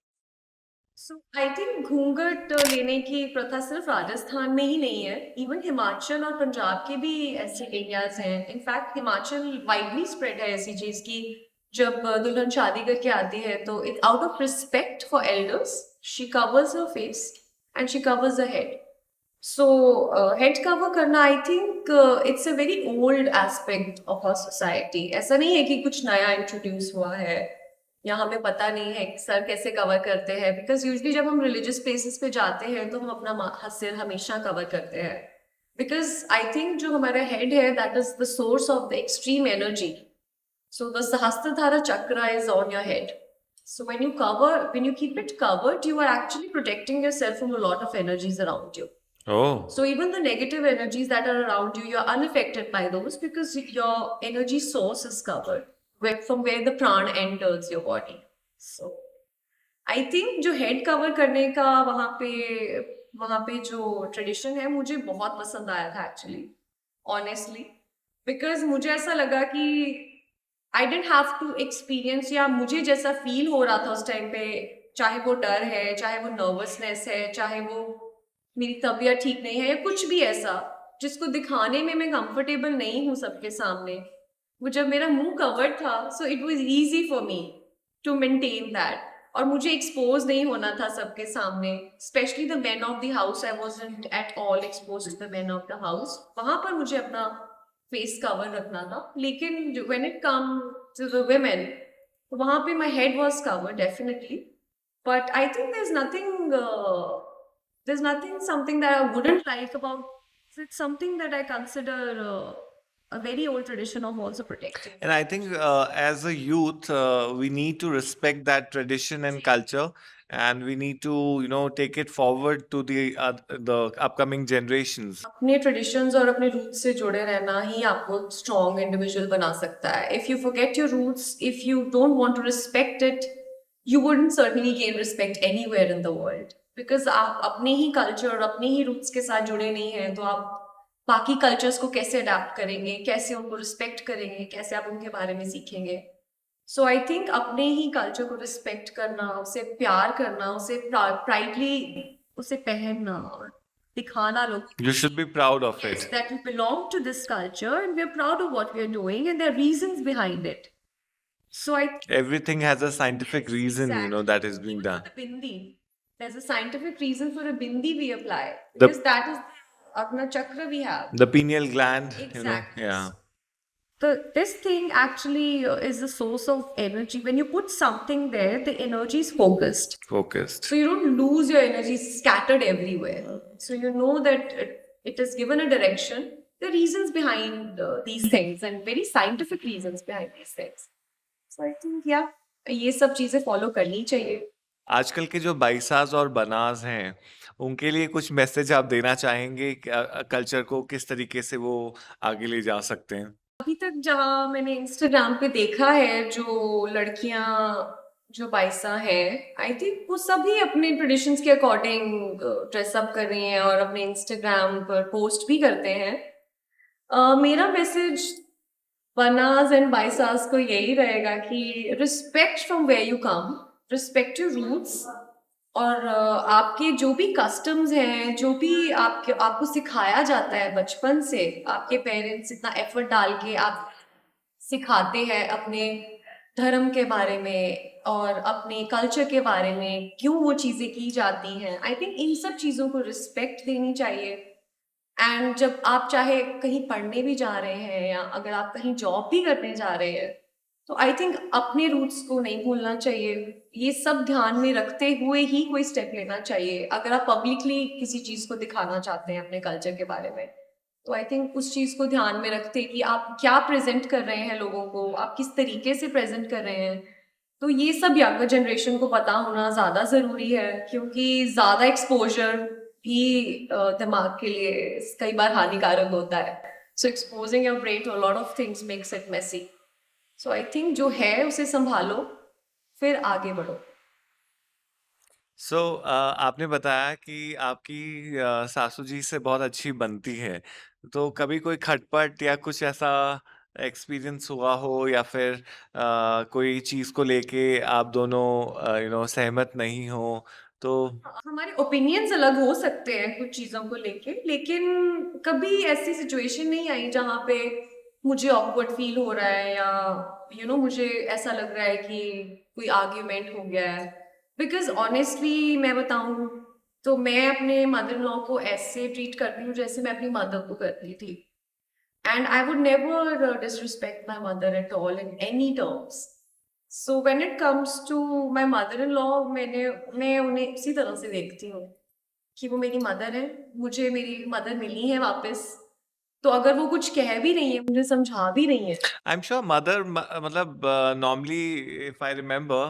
[SPEAKER 1] So I think घूंघट लेने की प्रथा सिर्फ राजस्थान में ही नहीं है, इवन हिमाचल और पंजाब के भी ऐसे एरियाज हैं। इनफैक्ट हिमाचल वाइडली स्प्रेड है ऐसी चीज की, जब दुल्हन शादी करके आती है तो it out of respect for elders she covers her face and she covers the head. So head cover करना I think it's a very old aspect of our society. ऐसा नहीं है कि कुछ नया इंट्रोड्यूस हुआ है या हमें पता नहीं है कि सर कैसे कवर करते हैं, बिकॉज यूजली जब हम रिलीजियस प्लेसेस पे जाते हैं तो हम अपना सिर हमेशा कवर करते हैं, बिकॉज आई थिंक जो हमारा हेड है that is the source of the extreme energy. So the Sahastradhara chakra is on your head. So when you keep it covered, you are actually protecting yourself from a lot of energies around you.
[SPEAKER 2] Oh,
[SPEAKER 1] So even the negative energies that are around you, you're unaffected by those because your energy source is covered, from where the prana enters your body. So I think जो head cover करने का वहाँ पे जो tradition है मुझे बहुत पसंद आया था actually, honestly, because मुझे ऐसा लगा कि आई डेंट हैव टू एक्सपीरियंस, या मुझे जैसा फील हो रहा था उस टाइम पे, चाहे वो डर है, चाहे वो नर्वसनेस है, चाहे वो मेरी तबीयत ठीक नहीं है, या कुछ भी ऐसा जिसको दिखाने में मैं कंफर्टेबल नहीं हूँ सबके सामने, वो जब मेरा मुंह कवर्ड था, so it was easy for me to maintain that. और मुझे एक्सपोज नहीं होना था सबके सामने, especially the man of the house. I wasn't at all expose to the man of the house. वहां पर मुझे अपना फेस कवर रखना था, लेकिन when it come to the women, वहां पे my head was covered definitely. But I think there's nothing something that I wouldn't like about. It's something that I consider a very old tradition of also protecting.
[SPEAKER 2] and I think as a youth, we need to respect that tradition and culture, and we need to, take it forward to the upcoming generations.
[SPEAKER 1] अपने traditions और अपने roots से जुड़े रहना ही आपको strong individual बना सकता है। If you forget your roots, if you don't want to respect it, you wouldn't certainly gain respect anywhere in the world, because आप अपने ही कल्चर और अपने ही रूट्स के साथ जुड़े नहीं हैं, तो आप बाकी कल्चर्स को कैसे अडेप्ट करेंगे, कैसे उनको रिस्पेक्ट करेंगे, कैसे आप उनके बारे में सीखेंगे। सो आई थिंक अपने ही कल्चर को रिस्पेक्ट करना, उसे प्यार करना, उसे प्राइडली उसे पहनना और दिखाना लोग
[SPEAKER 2] You should be proud of
[SPEAKER 1] Yes,
[SPEAKER 2] it.
[SPEAKER 1] that we belong to this culture and we're proud of what we're doing, and there are reasons behind it. So I
[SPEAKER 2] Everything has a scientific reason,
[SPEAKER 1] Exactly.
[SPEAKER 2] that is being
[SPEAKER 1] Even
[SPEAKER 2] done.
[SPEAKER 1] for the bindi, there's a scientific reason for a bindi we apply,
[SPEAKER 2] The-
[SPEAKER 1] because that is the Agna Chakra we have.
[SPEAKER 2] The pineal gland,
[SPEAKER 1] Exactly.
[SPEAKER 2] yeah.
[SPEAKER 1] This thing actually is the source of energy. When you put something there, the energy is focused.
[SPEAKER 2] Focused.
[SPEAKER 1] So you don't lose your energy scattered everywhere. So you know that it is given a direction. The reasons behind these things, and very scientific reasons behind these things. So I think, yeah, ये सब चीजें follow करनी चाहिए.
[SPEAKER 2] आजकल के जो बाईसाज और बनाज हैं उनके लिए कुछ मैसेज आप देना चाहेंगे कल्चर को किस तरीके से वो आगे ले जा सकते हैं?
[SPEAKER 1] अभी तक जहाँ मैंने इंस्टाग्राम पे देखा है, जो लड़कियां जो बाइसा है, आई थिंक वो सभी अपने ट्रेडिशंस के अकॉर्डिंग ड्रेसअप कर रही हैं और अपने इंस्टाग्राम पर पोस्ट भी करते हैं। मेरा मैसेज बनास एंड बाइसास को यही रहेगा कि respect from where you come, respect your roots, और आपके जो भी कस्टम्स हैं, जो भी आपको सिखाया जाता है बचपन से, आपके पेरेंट्स इतना एफर्ट डाल के आप सिखाते हैं अपने धर्म के बारे में और अपने कल्चर के बारे में, क्यों वो चीज़ें की जाती हैं। आई थिंक इन सब चीज़ों को रिस्पेक्ट देनी चाहिए। एंड जब आप चाहे कहीं पढ़ने भी जा रहे हैं या अगर आप कहीं जॉब भी करने जा रहे हैं, तो आई थिंक अपने रूट्स को नहीं भूलना चाहिए। ये सब ध्यान में रखते हुए ही कोई स्टेप लेना चाहिए अगर आप पब्लिकली किसी चीज़ को दिखाना चाहते हैं अपने कल्चर के बारे में। तो आई थिंक उस चीज़ को ध्यान में रखते कि आप क्या प्रेजेंट कर रहे हैं लोगों को, आप किस तरीके से प्रेजेंट कर रहे हैं। तो ये सब यंगर जनरेशन को पता होना ज़्यादा ज़रूरी है, क्योंकि ज़्यादा एक्सपोजर भी दिमाग के लिए कई बार हानिकारक होता है। So exposing your brain to a lot of things makes it messy. So I think जो है उसे संभालो, फिर आगे बढ़ो।
[SPEAKER 2] आपने बताया कि आपकी सासू जी से बहुत अच्छी बनती है। तो कभी कोई खटपट या कुछ ऐसा एक्सपीरियंस हुआ हो या फिर कोई चीज़ को लेके आप दोनों सहमत नहीं हो? तो
[SPEAKER 1] हमारे ओपिनियंस अलग हो सकते हैं कुछ चीज़ों को लेके, लेकिन कभी ऐसी सिचुएशन नहीं आई जहाँ पे मुझे ऑकवर्ड फील हो रहा है या मुझे ऐसा लग रहा है कि कोई आर्ग्यूमेंट हो गया है। बिकॉज ऑनेस्टली मैं बताऊँ तो मैं अपने मदर इन लॉ को ऐसे ट्रीट करती हूँ जैसे मैं अपनी मदर को करती थी। And I would never disrespect my mother at all in any terms. So when it comes to my mother in law, मैं उन्हें इसी तरह से देखती हूँ कि वो मेरी मदर है, मुझे मेरी मदर मिली है वापस। तो अगर वो कुछ कह भी रही है, मुझे समझा भी रही है।
[SPEAKER 2] I'm sure मतलब normally if I remember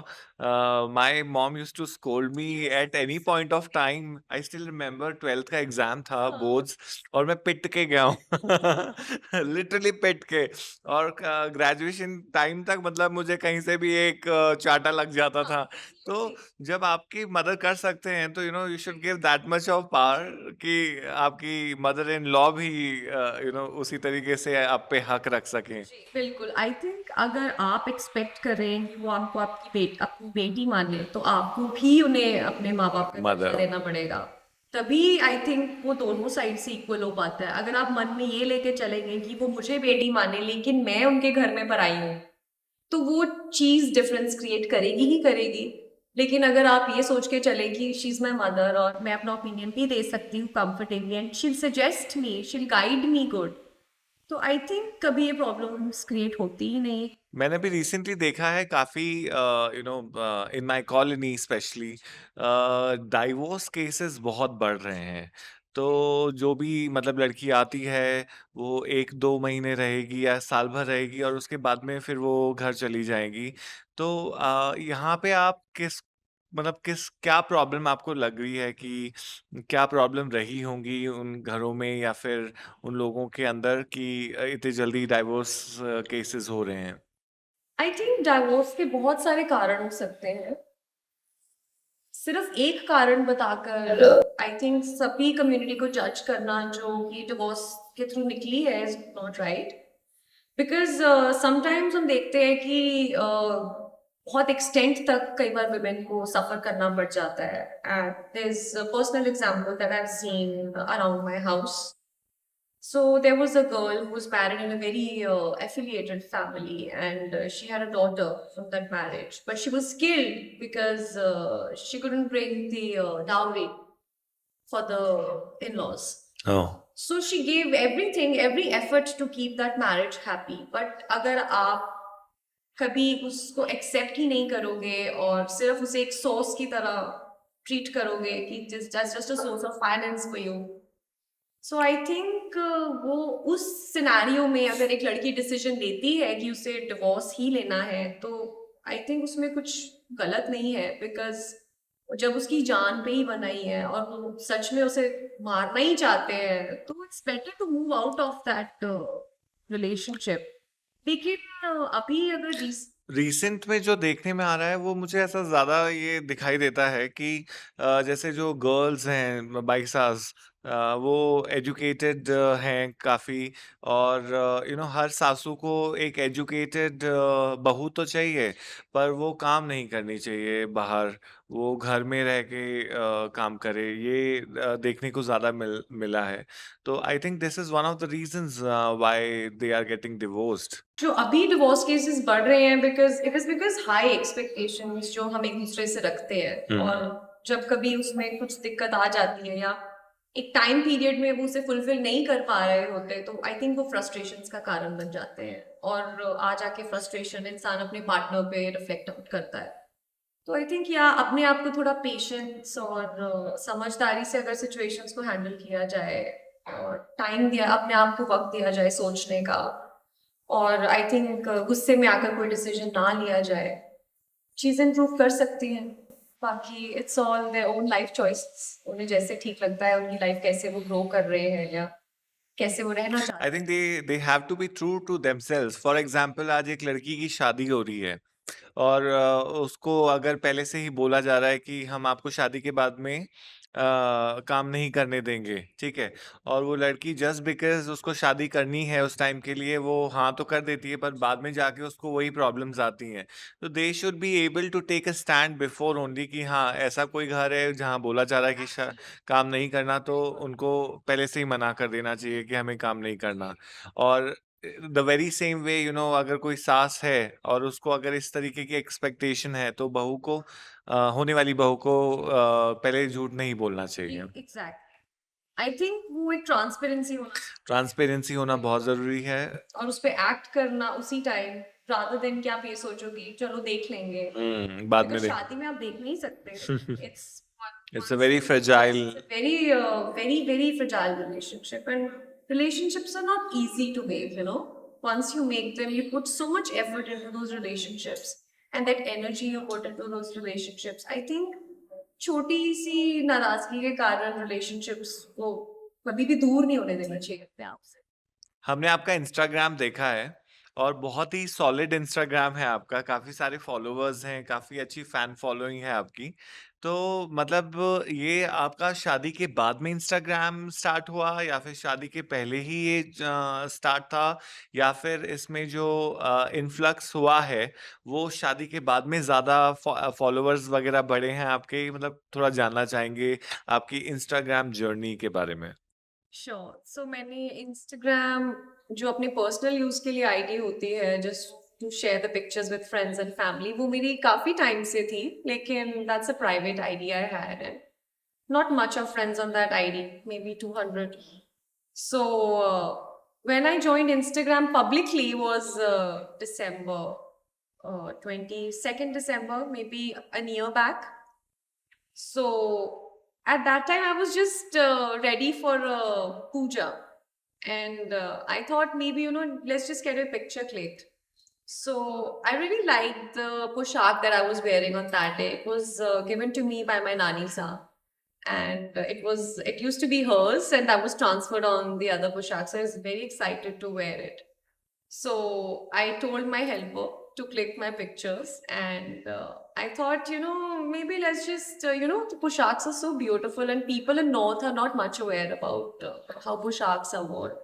[SPEAKER 2] my mom used to scold me at any point of time. I still remember 12th का एग्जाम था
[SPEAKER 1] हाँ।
[SPEAKER 2] बोर्ड्स और मैं पिट के गया हूँ लिटरली पिट के। और ग्रेजुएशन टाइम तक मतलब मुझे कहीं से भी एक चाटा लग जाता
[SPEAKER 1] हाँ,
[SPEAKER 2] था। तो
[SPEAKER 1] exactly।
[SPEAKER 2] जब आपकी मदद कर सकते हैं तो you should give that much of power कि आपकी मदर इन लॉ भी उसी तरीके से आप पे हक रख सकें।
[SPEAKER 1] जी, बिल्कुल। आई थिंक अगर आप एक्सपेक्ट कर रहे हैं कि वो आपको अपनी बेटी माने, तो आपको भी उन्हें अपने माँ बाप का दर्जा
[SPEAKER 2] मदर
[SPEAKER 1] देना पड़ेगा। तभी आई थिंक वो दोनों साइड से इक्वल हो पाता है। अगर आप मन में ये लेके चलेंगे कि वो मुझे बेटी माने लेकिन मैं उनके घर में पराई हूँ, तो वो चीज़ डिफरेंस क्रिएट करेगी ही करेगी। लेकिन अगर आप ये सोच के चले कि शी इज़ माई मदर और मैं अपना ओपिनियन भी दे सकती हूँ comfortably and she will suggest me, she will guide me good, तो आई थिंक कभी ये प्रॉब्लम्स क्रिएट होती ही नहीं।
[SPEAKER 2] मैंने भी रिसेंटली देखा है काफ़ी in my colony specially divorce cases बहुत बढ़ रहे हैं। तो जो भी मतलब लड़की आती है वो 1-2 महीने रहेगी या साल भर रहेगी और उसके बाद में फिर वो घर चली जाएगी। तो यहाँ पे आप किस क्या प्रॉब्लम आपको लग रही है कि क्या प्रॉब्लम रही होंगी उन घरों में या फिर उन लोगों के अंदर कि इतनी जल्दी डाइवोर्स केसेस हो रहे हैं?
[SPEAKER 1] आई थिंक डाइवोर्स के बहुत सारे कारण हो सकते हैं। सिर्फ एक कारण बताकर आई थिंक सभी कम्युनिटी को जज करना जो कि डिवोर्स के थ्रू निकली है is not right. Because sometimes हम देखते हैं कि बहुत एक्सटेंट तक कई बार वुमेन को सफर करना पड़ जाता है। And there is a personal example that I have seen around my house. So there was a girl who was married in a very affiliated family, and she had a daughter from that marriage. But she was killed because she couldn't bring the dowry for the in-laws.
[SPEAKER 2] Oh!
[SPEAKER 1] So she gave everything, every effort to keep that marriage happy. But अगर आप कभी उसको accept ही नहीं करोगे और सिर्फ उसे एक सोर्स की तरह ट्रीट करोगे कि just a source of finance for you, so I think वो उस सिनेरियो में अगर एक लड़की डिसीजन लेती है कि उसे डिवोर्स ही लेना है, तो आई थिंक उसमें कुछ गलत नहीं है। बिकॉज जब उसकी जान पे ही बनाई है और वो सच में उसे मारना ही चाहते हैं, तो it's better to move out of that relationship. लेकिन अभी अगर
[SPEAKER 2] रिसेंट में जो देखने में आ रहा है वो मुझे ऐसा ज़्यादा ये दिखाई देता है कि जैसे जो गर्ल्स हैं बाइसास, वो एजुकेटेड हैं काफ़ी, और हर सासू को एक एजुकेटेड बहू तो चाहिए, पर वो काम नहीं करनी चाहिए बाहर, वो घर में रह के काम करे, ये देखने को ज़्यादा मिला है। तो I think this is one of the reasons why they are getting divorced.
[SPEAKER 1] जो अभी डिवोर्स केसेस बढ़ रहे हैं, because it is because high expectations जो हम एक दूसरे से रखते हैं, और जब कभी उसमें कुछ दिक्कत आ जाती है या एक टाइम पीरियड में वो उसे फुलफिल नहीं कर पा रहे होते, तो आई थिंक वो फ्रस्ट्रेशंस का कारण बन जाते हैं, और आ जाके फ्रस्ट्रेशन इंसान अपने पार्टनर पे रिफ्लेक्ट आउट करता है। तो आई थिंक या अपने आप को थोड़ा पेशेंस और समझदारी से अगर सिचुएशंस को हैंडल किया जाए, और टाइम दिया, अपने आप को वक्त दिया जाए सोचने का, और आई थिंक गुस्से में आकर कोई डिसीजन ना लिया जाए, चीज़ इंप्रूव कर सकती हैं। बाकी it's all their own life choices, उन्हें जैसे ठीक लगता है, उनकी लाइफ कैसे वो ग्रो कर रहे हैं या कैसे वो रहना
[SPEAKER 2] आई
[SPEAKER 1] चाहते
[SPEAKER 2] थिंक
[SPEAKER 1] हैं।
[SPEAKER 2] They have to be true to themselves. For example, आज एक लड़की की शादी हो रही है और उसको अगर पहले से ही बोला जा रहा है कि हम आपको शादी के बाद में काम नहीं करने देंगे, ठीक है, और वो लड़की जस्ट बिकॉज उसको शादी करनी है उस टाइम के लिए वो हाँ तो कर देती है, पर बाद में जाके उसको वही प्रॉब्लम्स आती हैं। तो they should be able to take a stand before only कि हाँ ऐसा कोई घर है जहाँ बोला जा रहा है कि काम नहीं करना, तो उनको पहले से ही मना कर देना चाहिए कि हमें काम नहीं करना। और द वेरी सेम वे, अगर कोई सास है और उसको अगर इस तरीके की एक्सपेक्टेशन है, तो बहू को होने वाली बहू को पहले झूठ नहीं बोलना चाहिए।
[SPEAKER 1] एग्जैक्ट, आई थिंक वो एक ट्रांसपेरेंसी होना
[SPEAKER 2] ट्रांसपेरेंसी होना बहुत ज़रूरी है।
[SPEAKER 1] और उस पे एक्ट करना उसी टाइम, रादर देन कि आप ये सोचो कि चलो देख लेंगे,
[SPEAKER 2] बाद में
[SPEAKER 1] बिकॉज
[SPEAKER 2] देख।
[SPEAKER 1] शादी में आप देख नहीं सकते। It's
[SPEAKER 2] it's a very fragile.
[SPEAKER 1] very very fragile relationship, and relationships are not easy to make, you know. Once you make them, you put so much effort into those relationships, and that energy you put into those relationships, I think छोटी सी नाराजगी के कारण relationships को कभी भी दूर नहीं होने देना चाहिए अपने आप से।
[SPEAKER 2] हमने आपका इंस्टाग्राम देखा है और बहुत ही सॉलिड इंस्टाग्राम है आपका, काफ़ी सारे फॉलोअर्स हैं, काफ़ी अच्छी फ़ैन फॉलोइंग है आपकी। तो मतलब ये आपका शादी के बाद में इंस्टाग्राम स्टार्ट हुआ या फिर शादी के पहले ही ये स्टार्ट था, या फिर इसमें जो इन्फ्लक्स हुआ है वो शादी के बाद में ज़्यादा फॉलोअर्स वगैरह बढ़े हैं आपके? मतलब थोड़ा जानना चाहेंगे आपकी इंस्टाग्राम जर्नी के बारे में।
[SPEAKER 1] श्योर, सो मैंने इंस्टाग्राम जो अपने पर्सनल यूज के लिए आईडी होती है, just to share the pictures with friends and family, वो मेरी काफी टाइम से थी, लेकिन that's a private ID I had, and not much of friends on that ID, maybe 200. So when I joined Instagram publicly was December, 22nd December, maybe a year back. So at that time, I was just ready for puja, and I thought maybe, you know, let's just get a picture clicked. So I really liked the poshak that I was wearing on that day. It was given to me by my nani sa, and it used to be hers, and that was transferred on the other poshak. So I was very excited to wear it. So I told my helper to click my pictures, and I thought, you know, maybe let's just, you know, the poshaks are so beautiful, and people in North are not much aware about how poshaks are worn.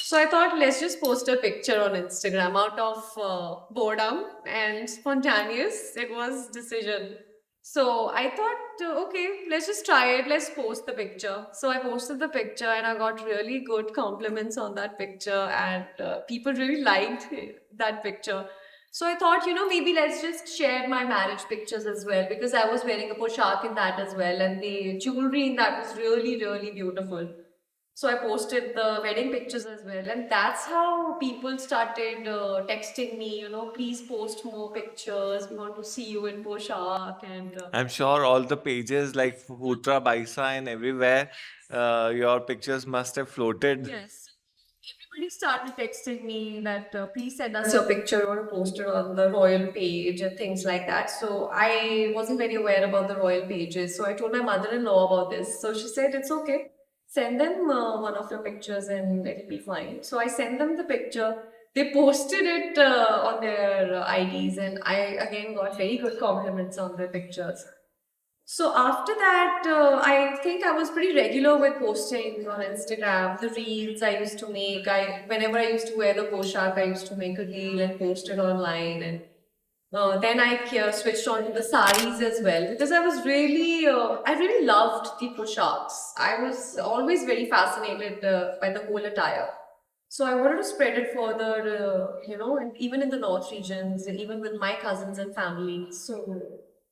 [SPEAKER 1] So I thought, let's just post a picture on Instagram out of boredom and spontaneous. It was decision. So I thought, okay, let's just try it. Let's post the picture. So I posted the picture, and I got really good compliments on that picture, and people really liked that picture. So I thought, you know, maybe let's just share my marriage pictures as well, because I was wearing a poshak in that as well, and the jewelry in that was really, really beautiful. So I posted the wedding pictures as well, and that's how people started texting me. You know, please post more pictures. We want to see you in Poshak, and
[SPEAKER 2] I'm sure all the pages like Futra, Baisa and everywhere, your pictures must have floated.
[SPEAKER 1] yes, Somebody started texting me that please send us your picture or a poster on the royal page and things like that. So I wasn't very aware about the royal pages. So I told my mother-in-law about this. So she said it's okay. Send them one of your pictures and it'll be fine. So I sent them the picture. They posted it on their IDs, and I again got very good compliments on the pictures. So after that, I think I was pretty regular with posting on Instagram. The reels I used to make, whenever I used to wear the poshak, I used to make a reel and post it online. And then I switched on to the saris as well, because I really loved the poshaks. I was always very fascinated by the whole attire. So I wanted to spread it further, and even in the north regions, and even with my cousins and family. So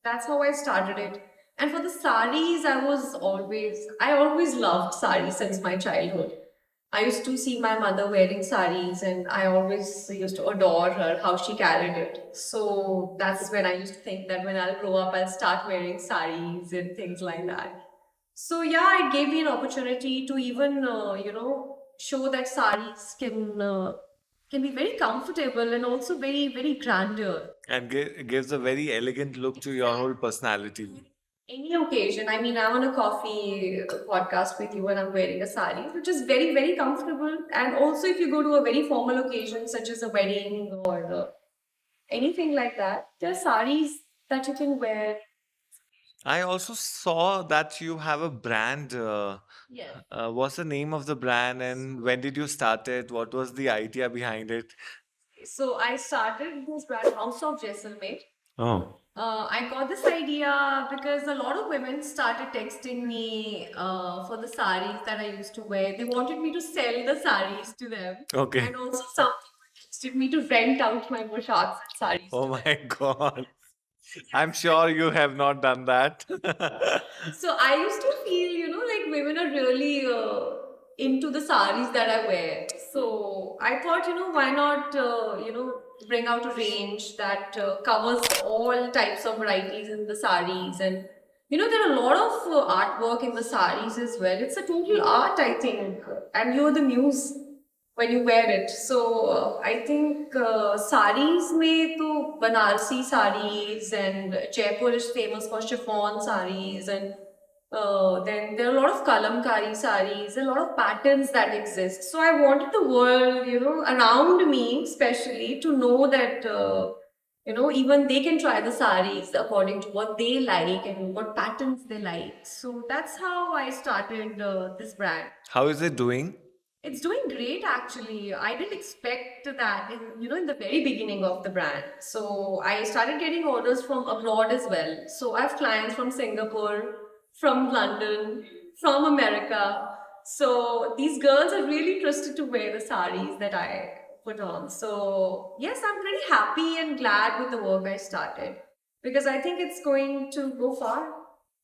[SPEAKER 1] that's how I started it. And for the saris, I always loved saris since my childhood. I used to see my mother wearing saris, and I always used to adore her, how she carried it. So that's when I used to think that when I'll grow up, I'll start wearing saris and things like that. So yeah, it gave me an opportunity to even show that saris can be very comfortable and also very very grandeur.
[SPEAKER 2] And gives a very elegant look to your whole personality.
[SPEAKER 1] Any occasion. I mean, I'm on a coffee podcast with you and I'm wearing a sari, which is very very comfortable. And also, if you go to a very formal occasion such as a wedding or anything like that, there are saris that you can wear.
[SPEAKER 2] I also saw that you have a brand.
[SPEAKER 1] Yes.
[SPEAKER 2] What's the name of the brand and when did you start it? What was the idea behind it?
[SPEAKER 1] So I started this brand House of Jaisalmer.
[SPEAKER 2] Oh,
[SPEAKER 1] I got this idea because a lot of women started texting me for the saris that I used to wear. They wanted me to sell the saris to them.
[SPEAKER 2] okay.
[SPEAKER 1] And also some people texted me to rent out my poshaks and saris
[SPEAKER 2] Oh
[SPEAKER 1] to them.
[SPEAKER 2] my God. I'm sure you have not done that.
[SPEAKER 1] So I used to feel, like women are really into the saris that I wear. So I thought, why not, bring out a range that covers all types of varieties in the saris. And, there are a lot of artwork in the saris as well. It's a total art, I think. And you're the muse when you wear it. So I think saris में तो Banarsi saris and Jaipur is famous for chiffon saris, and then there are a lot of kalamkari saris, a lot of patterns that exist. So I wanted the world, around me especially to know that even they can try the saris according to what they like and what patterns they like. So that's how I started this brand.
[SPEAKER 2] How is it doing?
[SPEAKER 1] It's doing great actually. I didn't expect that in the very beginning of the brand. So I started getting orders from abroad as well. So I have clients from Singapore, from London, from America. So these girls are really interested to wear the saris that I put on. So yes, I'm pretty happy and glad with the work I started because I think it's going to go far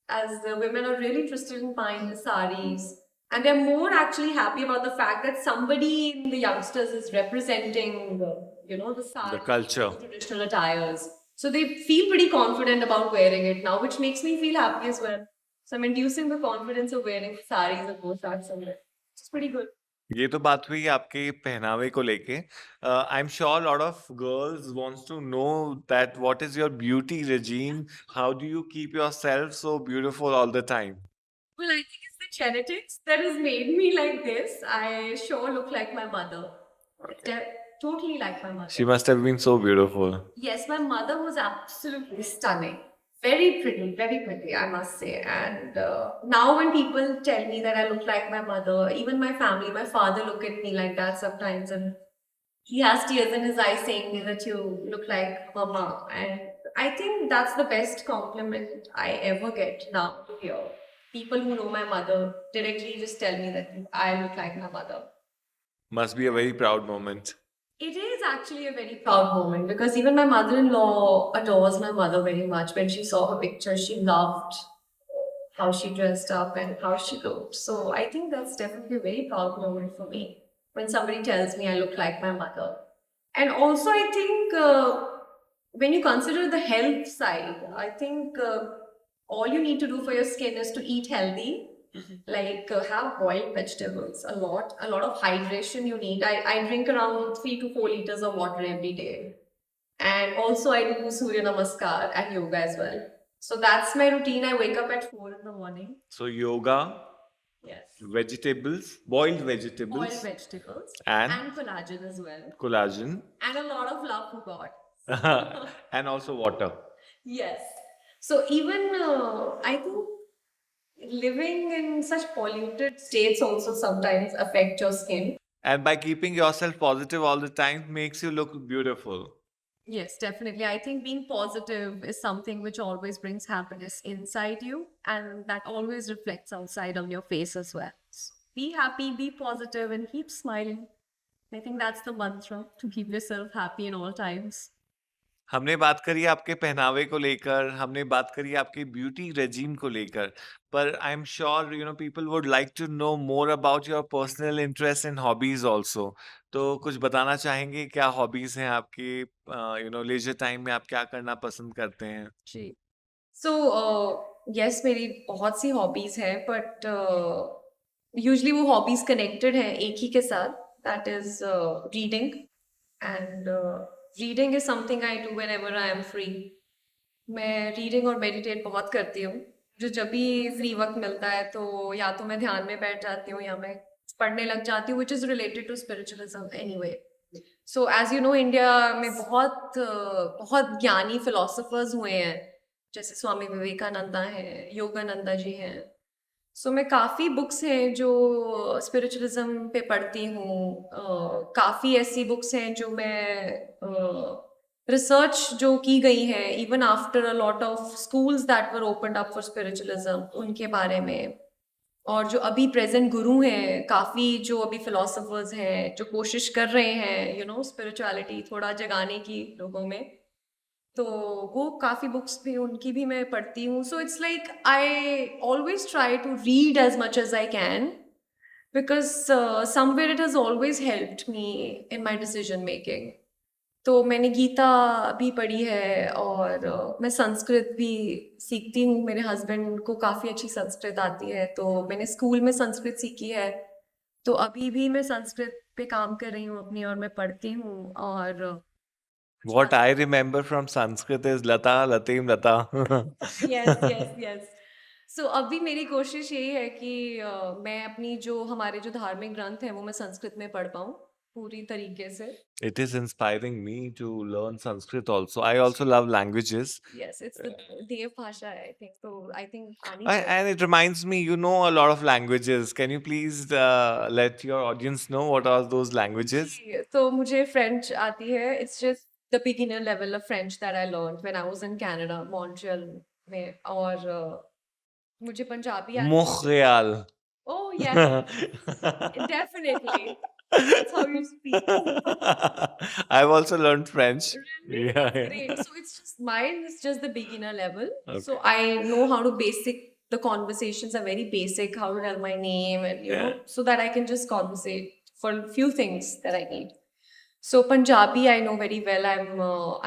[SPEAKER 1] as the women are really interested in buying the saris, and they're more actually happy about the fact that somebody in the youngsters is representing the
[SPEAKER 2] The
[SPEAKER 1] sari,
[SPEAKER 2] culture.
[SPEAKER 1] traditional attires. So they feel pretty confident about wearing it now, which makes me feel happy as well. So I'm inducing the confidence of wearing the saris and posaks somewhere, which is pretty good.
[SPEAKER 2] ये तो बात हुई आपके पहनावे को लेके. I'm sure a lot of girls wants to know that what is your beauty regime? How do you keep yourself so beautiful all the time?
[SPEAKER 1] Well, I think it's the genetics that has made me like this. I sure look like my mother. Totally like my mother.
[SPEAKER 2] She must have been so beautiful.
[SPEAKER 1] Yes, my mother was absolutely stunning. Very pretty, I must say. And now, when people tell me that I look like my mother, even my family, my father look at me like that sometimes, and he has tears in his eyes saying that you look like mama. And I think that's the best compliment I ever get now to hear. People who know my mother directly just tell me that I look like my mother.
[SPEAKER 2] Must be a very proud moment.
[SPEAKER 1] It is actually a very proud moment because even my mother-in-law adores my mother very much. When she saw her picture, she loved how she dressed up and how she looked. So I think that's definitely a very proud moment for me when somebody tells me I look like my mother. And also, I think when you consider the health side, I think all you need to do for your skin is to eat healthy Like have boiled vegetables a lot of hydration you need. I drink around 3 to 4 liters of water every day. And also I do Surya Namaskar and yoga as well. So that's my routine. I wake up at 4 in the morning.
[SPEAKER 2] So yoga,
[SPEAKER 1] Yes.
[SPEAKER 2] vegetables, boiled
[SPEAKER 1] Boiled
[SPEAKER 2] vegetables,
[SPEAKER 1] vegetables
[SPEAKER 2] and
[SPEAKER 1] and collagen as well.
[SPEAKER 2] collagen,
[SPEAKER 1] And a lot of love for God.
[SPEAKER 2] and also water.
[SPEAKER 1] Yes. So even I think living in such polluted states also sometimes affect your skin.
[SPEAKER 2] And by keeping yourself positive all the time makes you look beautiful.
[SPEAKER 1] Yes, definitely. I think being positive is something which always brings happiness inside you, and that always reflects outside on your face as well. So be happy, be positive, and keep smiling. I think that's the mantra to keep yourself happy in all times.
[SPEAKER 2] हमने बात करी आपके पहनावे को लेकर, हमने बात करी आपके ब्यूटी रेजीम को लेकर, पर I am sure people would like to know more about your personal interest and hobbies also. तो कुछ बताना चाहेंगे क्या हॉबीज हैं आपकी? लेजर टाइम में आप क्या करना पसंद करते हैं?
[SPEAKER 1] जी। सो यस, मेरी बहुत सी हॉबीज हैं, बट यूजली वो हॉबीज कनेक्टेड हैं एक ही के साथ, that is reading. And reading is something I do whenever I am free. मैं रीडिंग और मेडिटेट बहुत करती हूँ। जो जब भी फ्री वक्त मिलता है तो या तो मैं ध्यान में बैठ जाती हूँ या मैं पढ़ने लग जाती हूँ, which is related to spiritualism anyway. So as you know, India में बहुत ज्ञानी फिलोसफर्स हुए हैं, जैसे स्वामी विवेकानंदा हैं, योगानंदा जी हैं। सो मैं काफ़ी बुक्स हैं जो स्पिरिचुअलिज्म पे पढ़ती हूँ। काफ़ी ऐसी बुक्स हैं जो मैं रिसर्च जो की गई है, even after a lot of schools that were opened up for spiritualism, उनके बारे में। और जो अभी प्रेजेंट गुरु हैं, काफ़ी जो अभी फिलोसफर्स हैं जो कोशिश कर रहे हैं स्पिरिचुअलिटी थोड़ा जगाने की लोगों में, तो वो काफ़ी बुक्स भी उनकी भी मैं पढ़ती हूँ। So it's like I always try to read as much as I can, because somewhere it has always helped me in my decision making. तो मैंने गीता भी पढ़ी है, और मैं संस्कृत भी सीखती हूँ। मेरे हस्बैंड को काफ़ी अच्छी संस्कृत आती है, तो मैंने स्कूल में संस्कृत सीखी है। तो अभी भी मैं संस्कृत पे काम कर रही हूँ अपनी, और मैं पढ़ती हूँ। और
[SPEAKER 2] What I remember from Sanskrit is Lata, Latim, Lata.
[SPEAKER 1] Yes yes yes. So अभी मेरी कोशिश यही है कि मैं अपनी जो हमारे जो धार्मिक ग्रंथ हैं वो मैं संस्कृत में पढ़ पाऊँ पूरी तरीके से।
[SPEAKER 2] It is inspiring me to learn Sanskrit also. I also love languages.
[SPEAKER 1] यस, इट्स द देव भाषा है आई थिंक, तो आई थिंक आनी चाहिए।
[SPEAKER 2] And it reminds me, you know a lot of languages. Can you please let your audience know what are those languages?
[SPEAKER 1] जी, तो मुझे French आती है। It's just the beginner level of French that I learned when I was in Canada, Montreal में। और मुझे पंजाबी आती है।
[SPEAKER 2] Montreal.
[SPEAKER 1] Oh yes, definitely that's how you speak.
[SPEAKER 2] I've also learned French.
[SPEAKER 1] Really?
[SPEAKER 2] Yeah,
[SPEAKER 1] That's
[SPEAKER 2] yeah.
[SPEAKER 1] great. So it's just mine is just the beginner level. So
[SPEAKER 2] Okay.
[SPEAKER 1] I know how to basic, the conversations are very basic, how to tell my name, and
[SPEAKER 2] Yeah.
[SPEAKER 1] so that I can just conversate for a few things that I need. So Punjabi I know very well.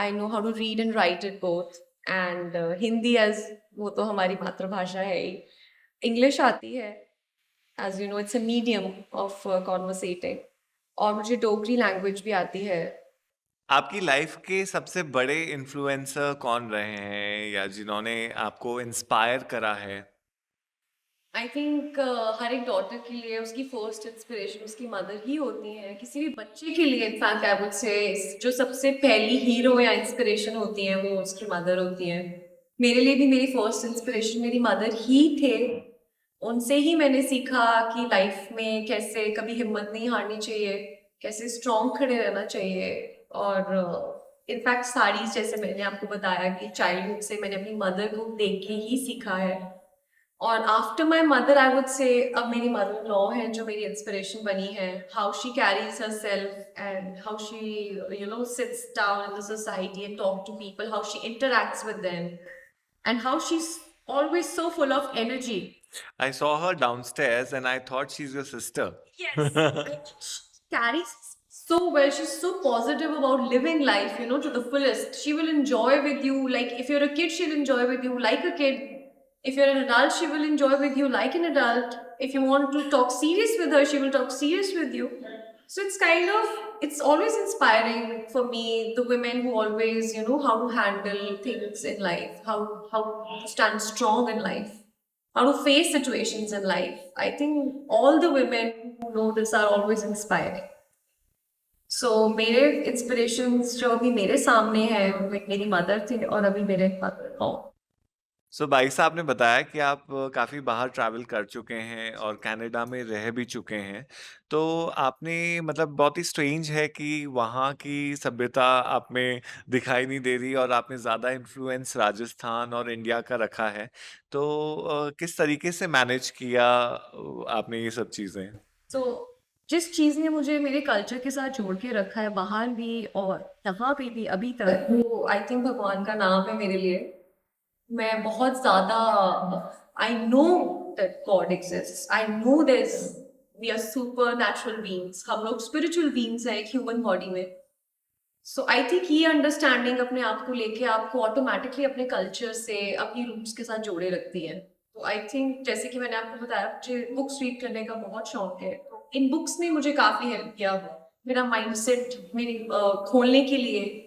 [SPEAKER 1] I know how to read and write it both. And Hindi, as वो तो हमारी मातृभाषा है ही। English आती है, as you know, it's a medium of conversating. और मुझे Dogri language भी आती है।
[SPEAKER 2] आपकी लाइफ के सबसे बड़े इन्फ्लुएंसर कौन रहे हैं या जिन्होंने आपको इंस्पायर करा है?
[SPEAKER 1] आई थिंक हर एक डॉटर के लिए उसकी फर्स्ट इंस्पिरेशन उसकी मदर ही होती है। किसी भी बच्चे के लिए इनफैक्ट आई वुड से जो सबसे पहली हीरो या इंस्पिरेशन होती है वो उसकी मदर होती है। मेरे लिए भी मेरी फर्स्ट इंस्पिरेशन मेरी मदर ही थे। उनसे ही मैंने सीखा कि लाइफ में कैसे कभी हिम्मत नहीं हारनी चाहिए, कैसे स्ट्रॉन्ग खड़े रहना चाहिए। और इनफैक्ट साड़ीज, जैसे मैंने आपको बताया कि चाइल्डहुड से मैंने अपनी मदर को देख के ही सीखा है। और after my mother I would say अब मेरी मदर इन लॉ है जो मेरी इंस्पिरेशन बनी है। How she carries herself and how she sits down in the society and talk to people, how she interacts with them, and how she is always so full of energy.
[SPEAKER 2] I saw her downstairs and I thought she's your sister.
[SPEAKER 1] Yes. She carries so well. She's so positive about living life, to the fullest. She will enjoy with you. Like if you're a kid, she'll enjoy with you like a kid. If you're an adult, she will enjoy with you like an adult. If you want to talk serious with her, she will talk serious with you. So it's always inspiring for me, the women who always, how to handle things in life, how to stand strong in life, how to face situations in life. I think all the women who know this are always inspiring. So मेरे inspirations जो अभी मेरे सामने हैं, वो एक मेरी mother थे और अभी मेरे फादर।
[SPEAKER 2] सो भाई साहब ने बताया कि आप काफ़ी बाहर ट्रैवल कर चुके हैं और कनाडा में रह भी चुके हैं। तो आपने मतलब बहुत ही स्ट्रेंज है कि वहाँ की सभ्यता आप में दिखाई नहीं दे रही और आपने ज़्यादा इन्फ्लुएंस राजस्थान और इंडिया का रखा है। तो किस तरीके से मैनेज किया आपने ये सब चीज़ें?
[SPEAKER 1] तो जिस चीज़ ने मुझे मेरे कल्चर के साथ जोड़ के रखा है बाहर भी और यहाँ पे भी अभी तक, वो आई थिंक भगवान का नाम है मेरे लिए। मैं बहुत ज़्यादा, I know that God exist, I know this, we are supernatural beings, हम लोग स्पिरिचुअल बीइंग्स हैं एक ह्यूमन बॉडी में। सो आई थिंक ये अंडरस्टैंडिंग अपने आप को लेके आपको ऑटोमेटिकली अपने कल्चर से, अपनी रूट्स के साथ जोड़े रखती है। तो आई थिंक जैसे कि मैंने आपको बताया, मुझे बुक्स रीड करने का बहुत शौक है, तो इन बुक्स ने मुझे काफ़ी हेल्प किया मेरा माइंडसेट मेरी खोलने के लिए।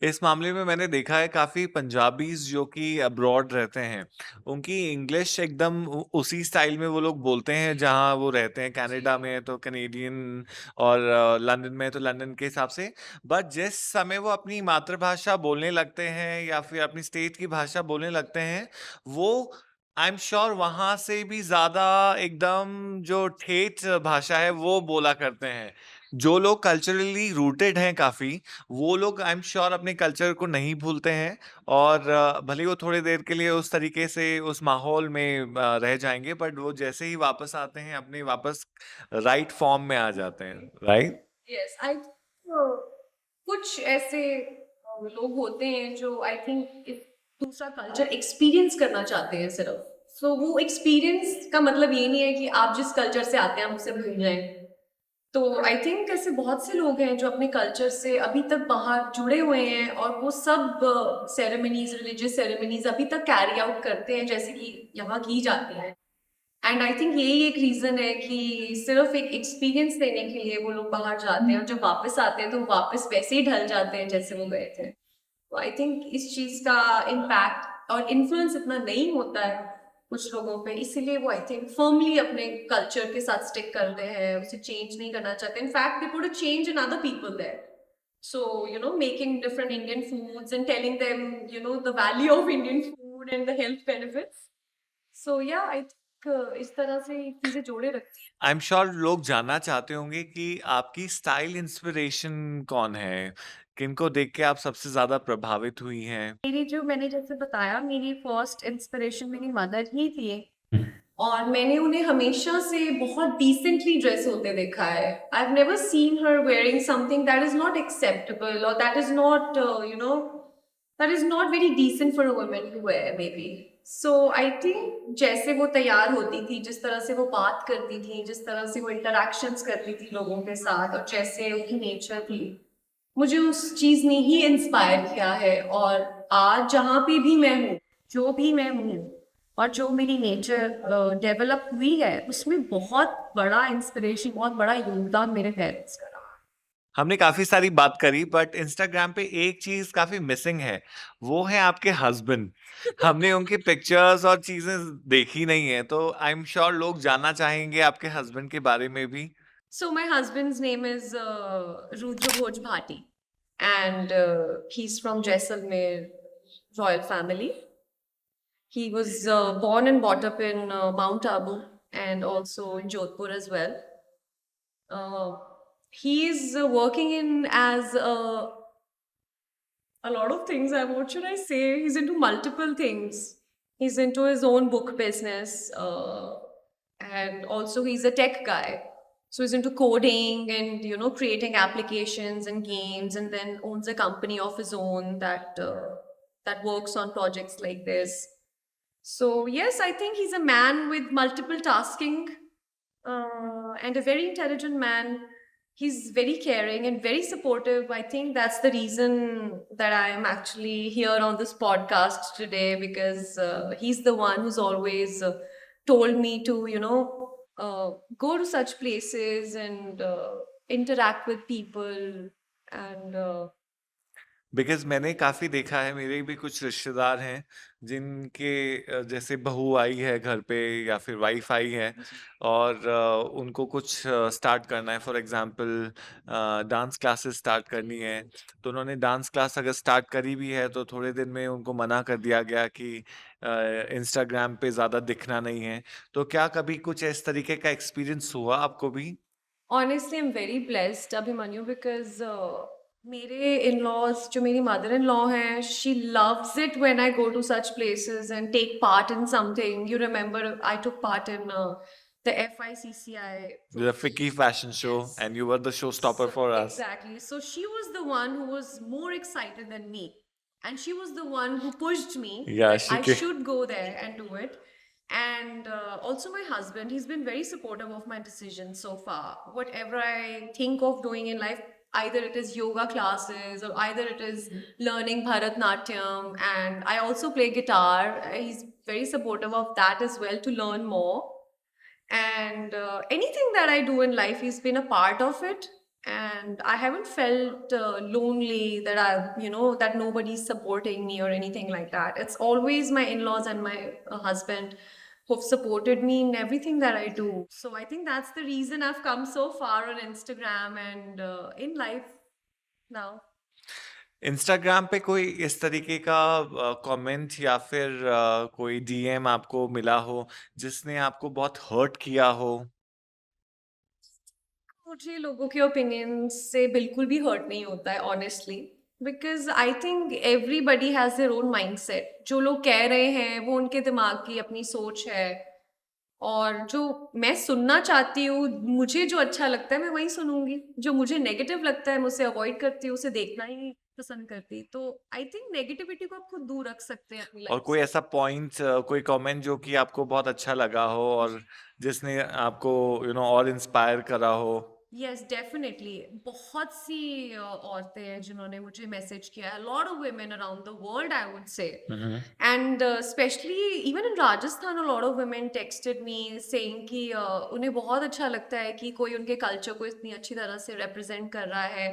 [SPEAKER 2] इस मामले में मैंने देखा है काफ़ी पंजाबीज़ जो कि अब्रॉड रहते हैं, उनकी इंग्लिश एकदम उसी स्टाइल में वो लोग बोलते हैं जहाँ वो रहते हैं। कनाडा में है तो कैनेडियन और लंदन में है तो लंदन के हिसाब से। बट जिस समय वो अपनी मातृभाषा बोलने लगते हैं या फिर अपनी स्टेट की भाषा बोलने लगते हैं, वो आई एम श्योर वहाँ से भी ज़्यादा एकदम जो ठेठ भाषा है वो बोला करते हैं। जो लोग कल्चरली रूटेड हैं काफ़ी, वो लोग आई एम श्योर अपने कल्चर को नहीं भूलते हैं और भले ही वो थोड़ी देर के लिए उस तरीके से उस माहौल में रह जाएँगे, बट वो जैसे ही वापस आते हैं अपने वापस राइट फॉर्म में आ जाते हैं, राइट?
[SPEAKER 1] यस, आई कुछ ऐसे लोग होते हैं जो आई थिंक दूसरा कल्चर एक्सपीरियंस करना चाहते हैं सिर्फ। सो वो एक्सपीरियंस का मतलब ये नहीं है कि आप जिस कल्चर से आते हैं आप उससे भूल जाएं। तो आई थिंक ऐसे बहुत से लोग हैं जो अपने कल्चर से अभी तक बाहर जुड़े हुए हैं और वो सब सेरेमनीज, रिलीजियस सेरेमनीज अभी तक कैरी आउट करते हैं जैसे कि यहाँ की जाती है। एंड आई थिंक यही एक रीज़न है कि सिर्फ एक एक्सपीरियंस देने के लिए वो लोग बाहर जाते हैं और जब वापस आते हैं तो वापस वैसे ही ढल जाते हैं जैसे वो गए थे। तो आई थिंक इस चीज़ का इम्पैक्ट और इन्फ्लुएंस इतना नहीं होता है कुछ लोगों पे, इसीलिए वो आई थिंक फर्मली अपने कल्चर के साथ स्टिक करते हैं, उसे चेंज नहीं करना चाहते। In fact they put a change in other people there. So, making different Indian foods and telling them, the value of Indian food and the health benefits. So, yeah, I think इस तरह से चीज़ें जोड़े रखती हैं।
[SPEAKER 2] आई एम श्योर लोग जानना चाहते होंगे कि आपकी स्टाइल इंस्पिरेशन कौन है? किनको देख के आप सबसे ज़्यादा प्रभावित हुई हैं?
[SPEAKER 1] मेरी जो मैंने जैसे बताया, मेरी फर्स्ट इंस्पिरेशन मेरी मदर ही थी और मैंने उन्हें हमेशा से बहुत डिसेंटली ड्रेस होते देखा है। I have never seen her wearing something that is not acceptable और that is not that is not very decent for a woman to wear maybe. So I think जैसे वो तैयार होती थी, जिस तरह से वो बात करती थी, जिस तरह से वो इंटरेक्शंस करती थी लोगों के साथ और जैसे उनकी नेचर थी, मुझे उस चीज़ ने ही इंस्पायर किया है। और आज जहाँ पे भी मैं हूँ, जो भी मैं हूँ और जो मेरी नेचर डेवलप हुई है, उसमें बहुत बड़ा इंस्पिरेशन, बहुत बड़ा योगदान मेरे पेरेंट्स का रहा।
[SPEAKER 2] हमने काफ़ी सारी बात करी बट इंस्टाग्राम पे एक चीज़ काफ़ी मिसिंग है, वो है आपके हस्बैंड। हमने उनकी पिक्चर्स और चीज़ें देखी नहीं है, तो आई एम श्योर लोग जानना चाहेंगे आपके हस्बैंड के बारे में भी।
[SPEAKER 1] So my husband's name is Rudra Bhoj Bhati, and he's from Jaisalmer royal family. He was born and brought up in Mount Abu and also in Jodhpur as well. He is working in as a lot of things. What should I say? He's into multiple things. He's into his own book business, and also he's a tech guy. So he's into coding and creating applications and games, and then owns a company of his own that works on projects like this. So yes, I think he's a man with multiple tasking and a very intelligent man. he's very caring and very supportive. I think that's the reason that I am actually here on this podcast today, because he's the one who's always told me to, go to such places and interact with people. And
[SPEAKER 2] because मैंने काफ़ी देखा है, मेरे भी कुछ रिश्तेदार हैं जिनके जैसे बहू आई है घर पे या फिर वाइफ आई है और उनको कुछ स्टार्ट करना है, for example dance classes start करनी है, तो उन्होंने डांस क्लास अगर स्टार्ट करी भी है तो थोड़े दिन में उनको मना कर दिया गया कि इंस्टाग्राम पे ज़्यादा दिखना नहीं है। तो क्या कभी कुछ इस तरीके का एक्सपीरियंस हुआ आपको भी?
[SPEAKER 1] honestly, I'm very blessed, Abhimanyu, because मेरे in-laws, जो मेरी mother-in-law है, she loves it when I go to such places and take part in something. You remember, I took part in the FICCI.
[SPEAKER 2] The Ficky fashion show, and you were the showstopper for us.
[SPEAKER 1] Exactly. So she was the one who was more excited than me. And she was the one who pushed me
[SPEAKER 2] Yeah,
[SPEAKER 1] that
[SPEAKER 2] she
[SPEAKER 1] I
[SPEAKER 2] ca-
[SPEAKER 1] should go there and do it. And also my husband, he's been very supportive of my decisions so far. Whatever I think of doing in life, either it is yoga classes or either it is learning Bharatnatyam. And I also play guitar. He's very supportive of that as well, to learn more. And anything that I do in life, he's been a part of it. And I haven't felt lonely that that nobody's supporting me or anything like that. It's always my in-laws and my husband who've supported me in everything that I do. So I think that's the reason I've come so far on Instagram and in life now.
[SPEAKER 2] Instagram पे कोई इस तरीके का comment या फिर कोई DM आपको मिला हो जिसने आपको बहुत हर्ट किया हो?
[SPEAKER 1] मुझे लोगों के ओपिनियन से बिल्कुल भी हर्ट नहीं होता है, honestly, because I think everybody has their own mindset. जो लोग कह रहे हैं वो उनके दिमाग की अपनी सोच है, और जो मैं सुनना चाहती हूँ, मुझे जो अच्छा लगता है मैं वही सुनूंगी. जो मुझे नेगेटिव लगता है मैं उसे अवॉइड करती हूँ, उसे देखना ही नहीं पसंद करती. तो आई थिंक नेगेटिविटी को आप खुद दूर रख सकते हैं अपनी
[SPEAKER 2] और
[SPEAKER 1] लाइफ
[SPEAKER 2] कोई
[SPEAKER 1] से.
[SPEAKER 2] ऐसा पॉइंट, कोई कमेंट जो कि आपको बहुत अच्छा लगा हो और जिसने आपको और इंस्पायर करा हो?
[SPEAKER 1] Yes, definitely. बहुत सी औरतें हैं जिन्होंने मुझे मैसेज किया है. Lot of women around the world, I would say. And specially even in Rajasthan, a lot of women texted me saying कि उन्हें बहुत अच्छा लगता है कि कोई उनके कल्चर को इतनी अच्छी तरह से रिप्रेजेंट कर रहा है.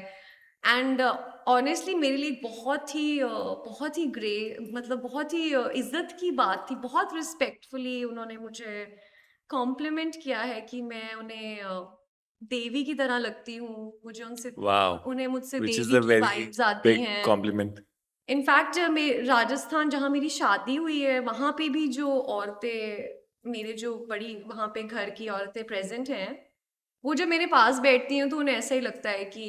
[SPEAKER 1] एंड ऑनेस्टली मेरे लिए बहुत ही ग्रे, मतलब बहुत ही इज्जत की बात थी. बहुत रिस्पेक्टफुली उन्होंने मुझे कॉम्प्लीमेंट किया है कि मैं उन्हें देवी की तरह लगती हूँ. मुझे उनसे
[SPEAKER 2] वाओ,
[SPEAKER 1] उन्हें मुझसे
[SPEAKER 2] व्हिच इज
[SPEAKER 1] देवी
[SPEAKER 2] अ
[SPEAKER 1] की
[SPEAKER 2] वेरी
[SPEAKER 1] वाइब्स आती
[SPEAKER 2] बिग
[SPEAKER 1] हैं.
[SPEAKER 2] कॉम्प्लीमेंट।
[SPEAKER 1] इनफैक्ट मैं राजस्थान, जहाँ मेरी शादी हुई है, वहाँ पे भी जो औरतें, मेरे जो बड़ी वहाँ पे घर की औरतें प्रेजेंट हैं, वो जब मेरे पास बैठती हैं तो उन्हें ऐसा ही लगता है कि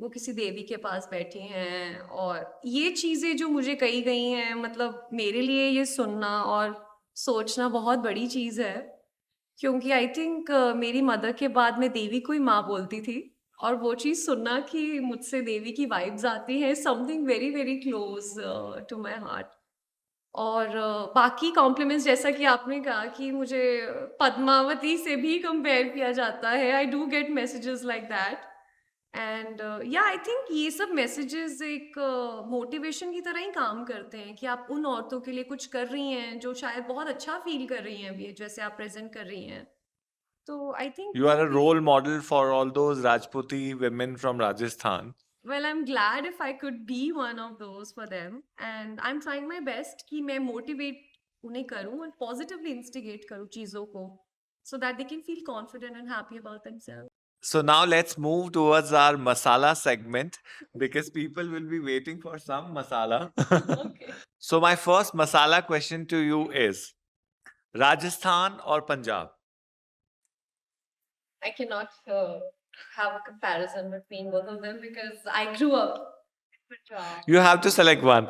[SPEAKER 1] वो किसी देवी के पास बैठी हैं. और ये चीज़ें जो मुझे कही गई हैं, मतलब मेरे लिए ये सुनना और सोचना बहुत बड़ी चीज़ है. क्योंकि आई थिंक मेरी मदर के बाद मैं देवी को ही माँ बोलती थी. और वो चीज़ सुनना कि मुझसे देवी की वाइब्स आती है, something very very close to my heart. और बाकी कॉम्प्लीमेंट्स, जैसा कि आपने कहा कि मुझे पद्मावती से भी कंपेयर किया जाता है, I do get messages like that. And या आई थिंक ये सब मैसेजेस एक मोटिवेशन की तरह ही काम करते हैं कि आप उन औरतों के लिए कुछ कर रही हैं जो शायद बहुत अच्छा फील कर रही हैं अभी, जैसे आप प्रेजेंट कर रही हैं. तो I think
[SPEAKER 2] You are a role model for all those Rajputi women from Rajasthan.
[SPEAKER 1] well, I'm glad if I could be one of those for them, and I'm trying my best कि मैं motivate उन्हें करूँ और positively instigate करूँ चीज़ों को, so that they can feel confident and happy about themselves.
[SPEAKER 2] So now let's move towards our masala segment because people will be waiting for some masala.
[SPEAKER 1] Okay.
[SPEAKER 2] So my first masala question to you is Rajasthan or Punjab?
[SPEAKER 1] I cannot have a comparison between both of them because I grew up in Punjab.
[SPEAKER 2] You have to select one.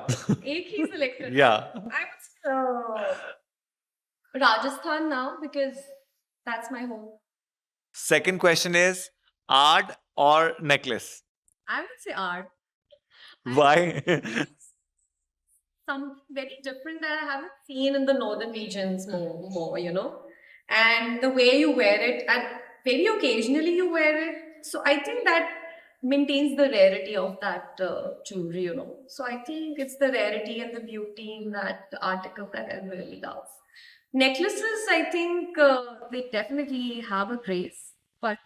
[SPEAKER 1] एक ही select करना.
[SPEAKER 2] Yeah.
[SPEAKER 1] I would say Rajasthan now because that's my home.
[SPEAKER 2] Second question is art or necklace?
[SPEAKER 1] I would say art.
[SPEAKER 2] Why?
[SPEAKER 1] Some very different that I haven't seen in the northern regions more, And the way you wear it, and very occasionally you wear it, So I think that maintains the rarity of that jewelry, you know. So I think it's the rarity and the beauty in that article that I really love. Necklaces, I think they definitely have a grace, but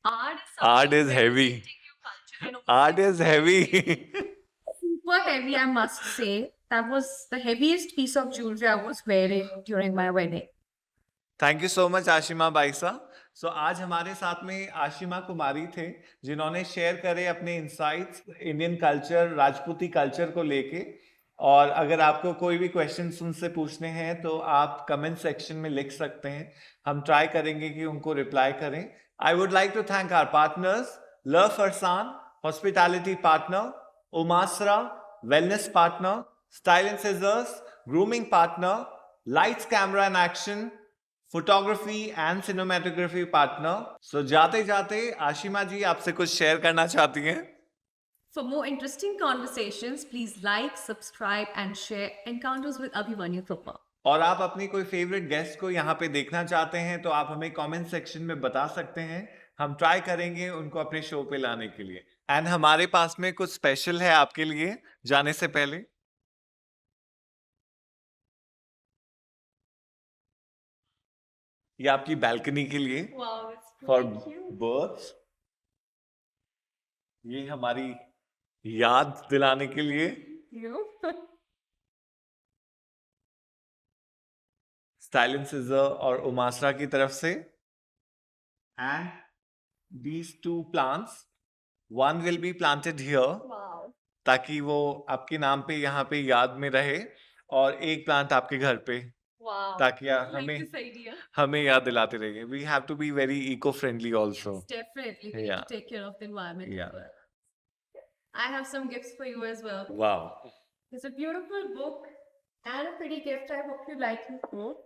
[SPEAKER 1] art is
[SPEAKER 2] Art
[SPEAKER 1] something
[SPEAKER 2] is
[SPEAKER 1] very
[SPEAKER 2] heavy.
[SPEAKER 1] relating to culture and
[SPEAKER 2] Art is heavy.
[SPEAKER 1] super heavy, I must say. That was the heaviest piece of jewelry I was wearing during my wedding.
[SPEAKER 2] Thank you so much Ashima Baisa. So आज हमारे साथ में आशिमा कुमारी थे जिन्होंने share करे अपने insights Indian culture, राजपूती culture को लेके. और अगर आपको कोई भी क्वेश्चंस उनसे पूछने हैं तो आप कमेंट सेक्शन में लिख सकते हैं. हम ट्राई करेंगे कि उनको रिप्लाई करें. I would like to thank our partners, Love Farsan, hospitality partner, Umasara, wellness partner, Style and Scissors, grooming partner, lights, camera and action, photography and cinematography partner. So जाते जाते आशिमा जी आपसे कुछ शेयर करना चाहती हैं?
[SPEAKER 1] For more interesting conversations, please like, subscribe, and share Encounters with Abhimanyu Thuppa.
[SPEAKER 2] और आप अपनी कोई फेवरेट गेस्ट को यहाँ पे देखना चाहते हैं तो आप हमें कमेंट सेक्शन में बता सकते हैं. हम ट्राई करेंगे उनको अपने शो पे लाने के लिए. एंड हमारे पास में कुछ स्पेशल है आपके लिए जाने से पहले. ये आपकी बैल्कनी के लिए
[SPEAKER 1] Wow, it's
[SPEAKER 2] for
[SPEAKER 1] really cute.
[SPEAKER 2] Birds. ये हमारी याद दिलाने के लिए
[SPEAKER 1] You?
[SPEAKER 2] स्टाइल एंड सिजर और उमासरा की तरफ से. And these two plants, one will be planted here
[SPEAKER 1] Wow.
[SPEAKER 2] ताकि वो आपके नाम पे यहाँ पे याद में रहे, और एक प्लांट आपके घर पे
[SPEAKER 1] Wow.
[SPEAKER 2] ताकि
[SPEAKER 1] I like
[SPEAKER 2] हमें
[SPEAKER 1] this idea.
[SPEAKER 2] हमें याद दिलाते रहिए. We have to be very eco friendly also.
[SPEAKER 1] Definitely. We need
[SPEAKER 2] Yeah.
[SPEAKER 1] to take care of the environment.
[SPEAKER 2] Yeah.
[SPEAKER 1] as well. I have some gifts for you as well.
[SPEAKER 2] Wow.
[SPEAKER 1] It's a beautiful book and a pretty gift. I hope you like it.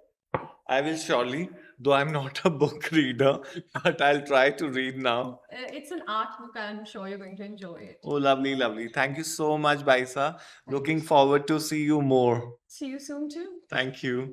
[SPEAKER 2] I will surely, though I'm not a book reader, but I'll try to read now.
[SPEAKER 1] It's an art book. I'm sure you're going to enjoy it.
[SPEAKER 2] Oh, lovely, lovely. Thank you so much, Baisa. Looking forward to see you more.
[SPEAKER 1] See you soon too.
[SPEAKER 2] Thank you.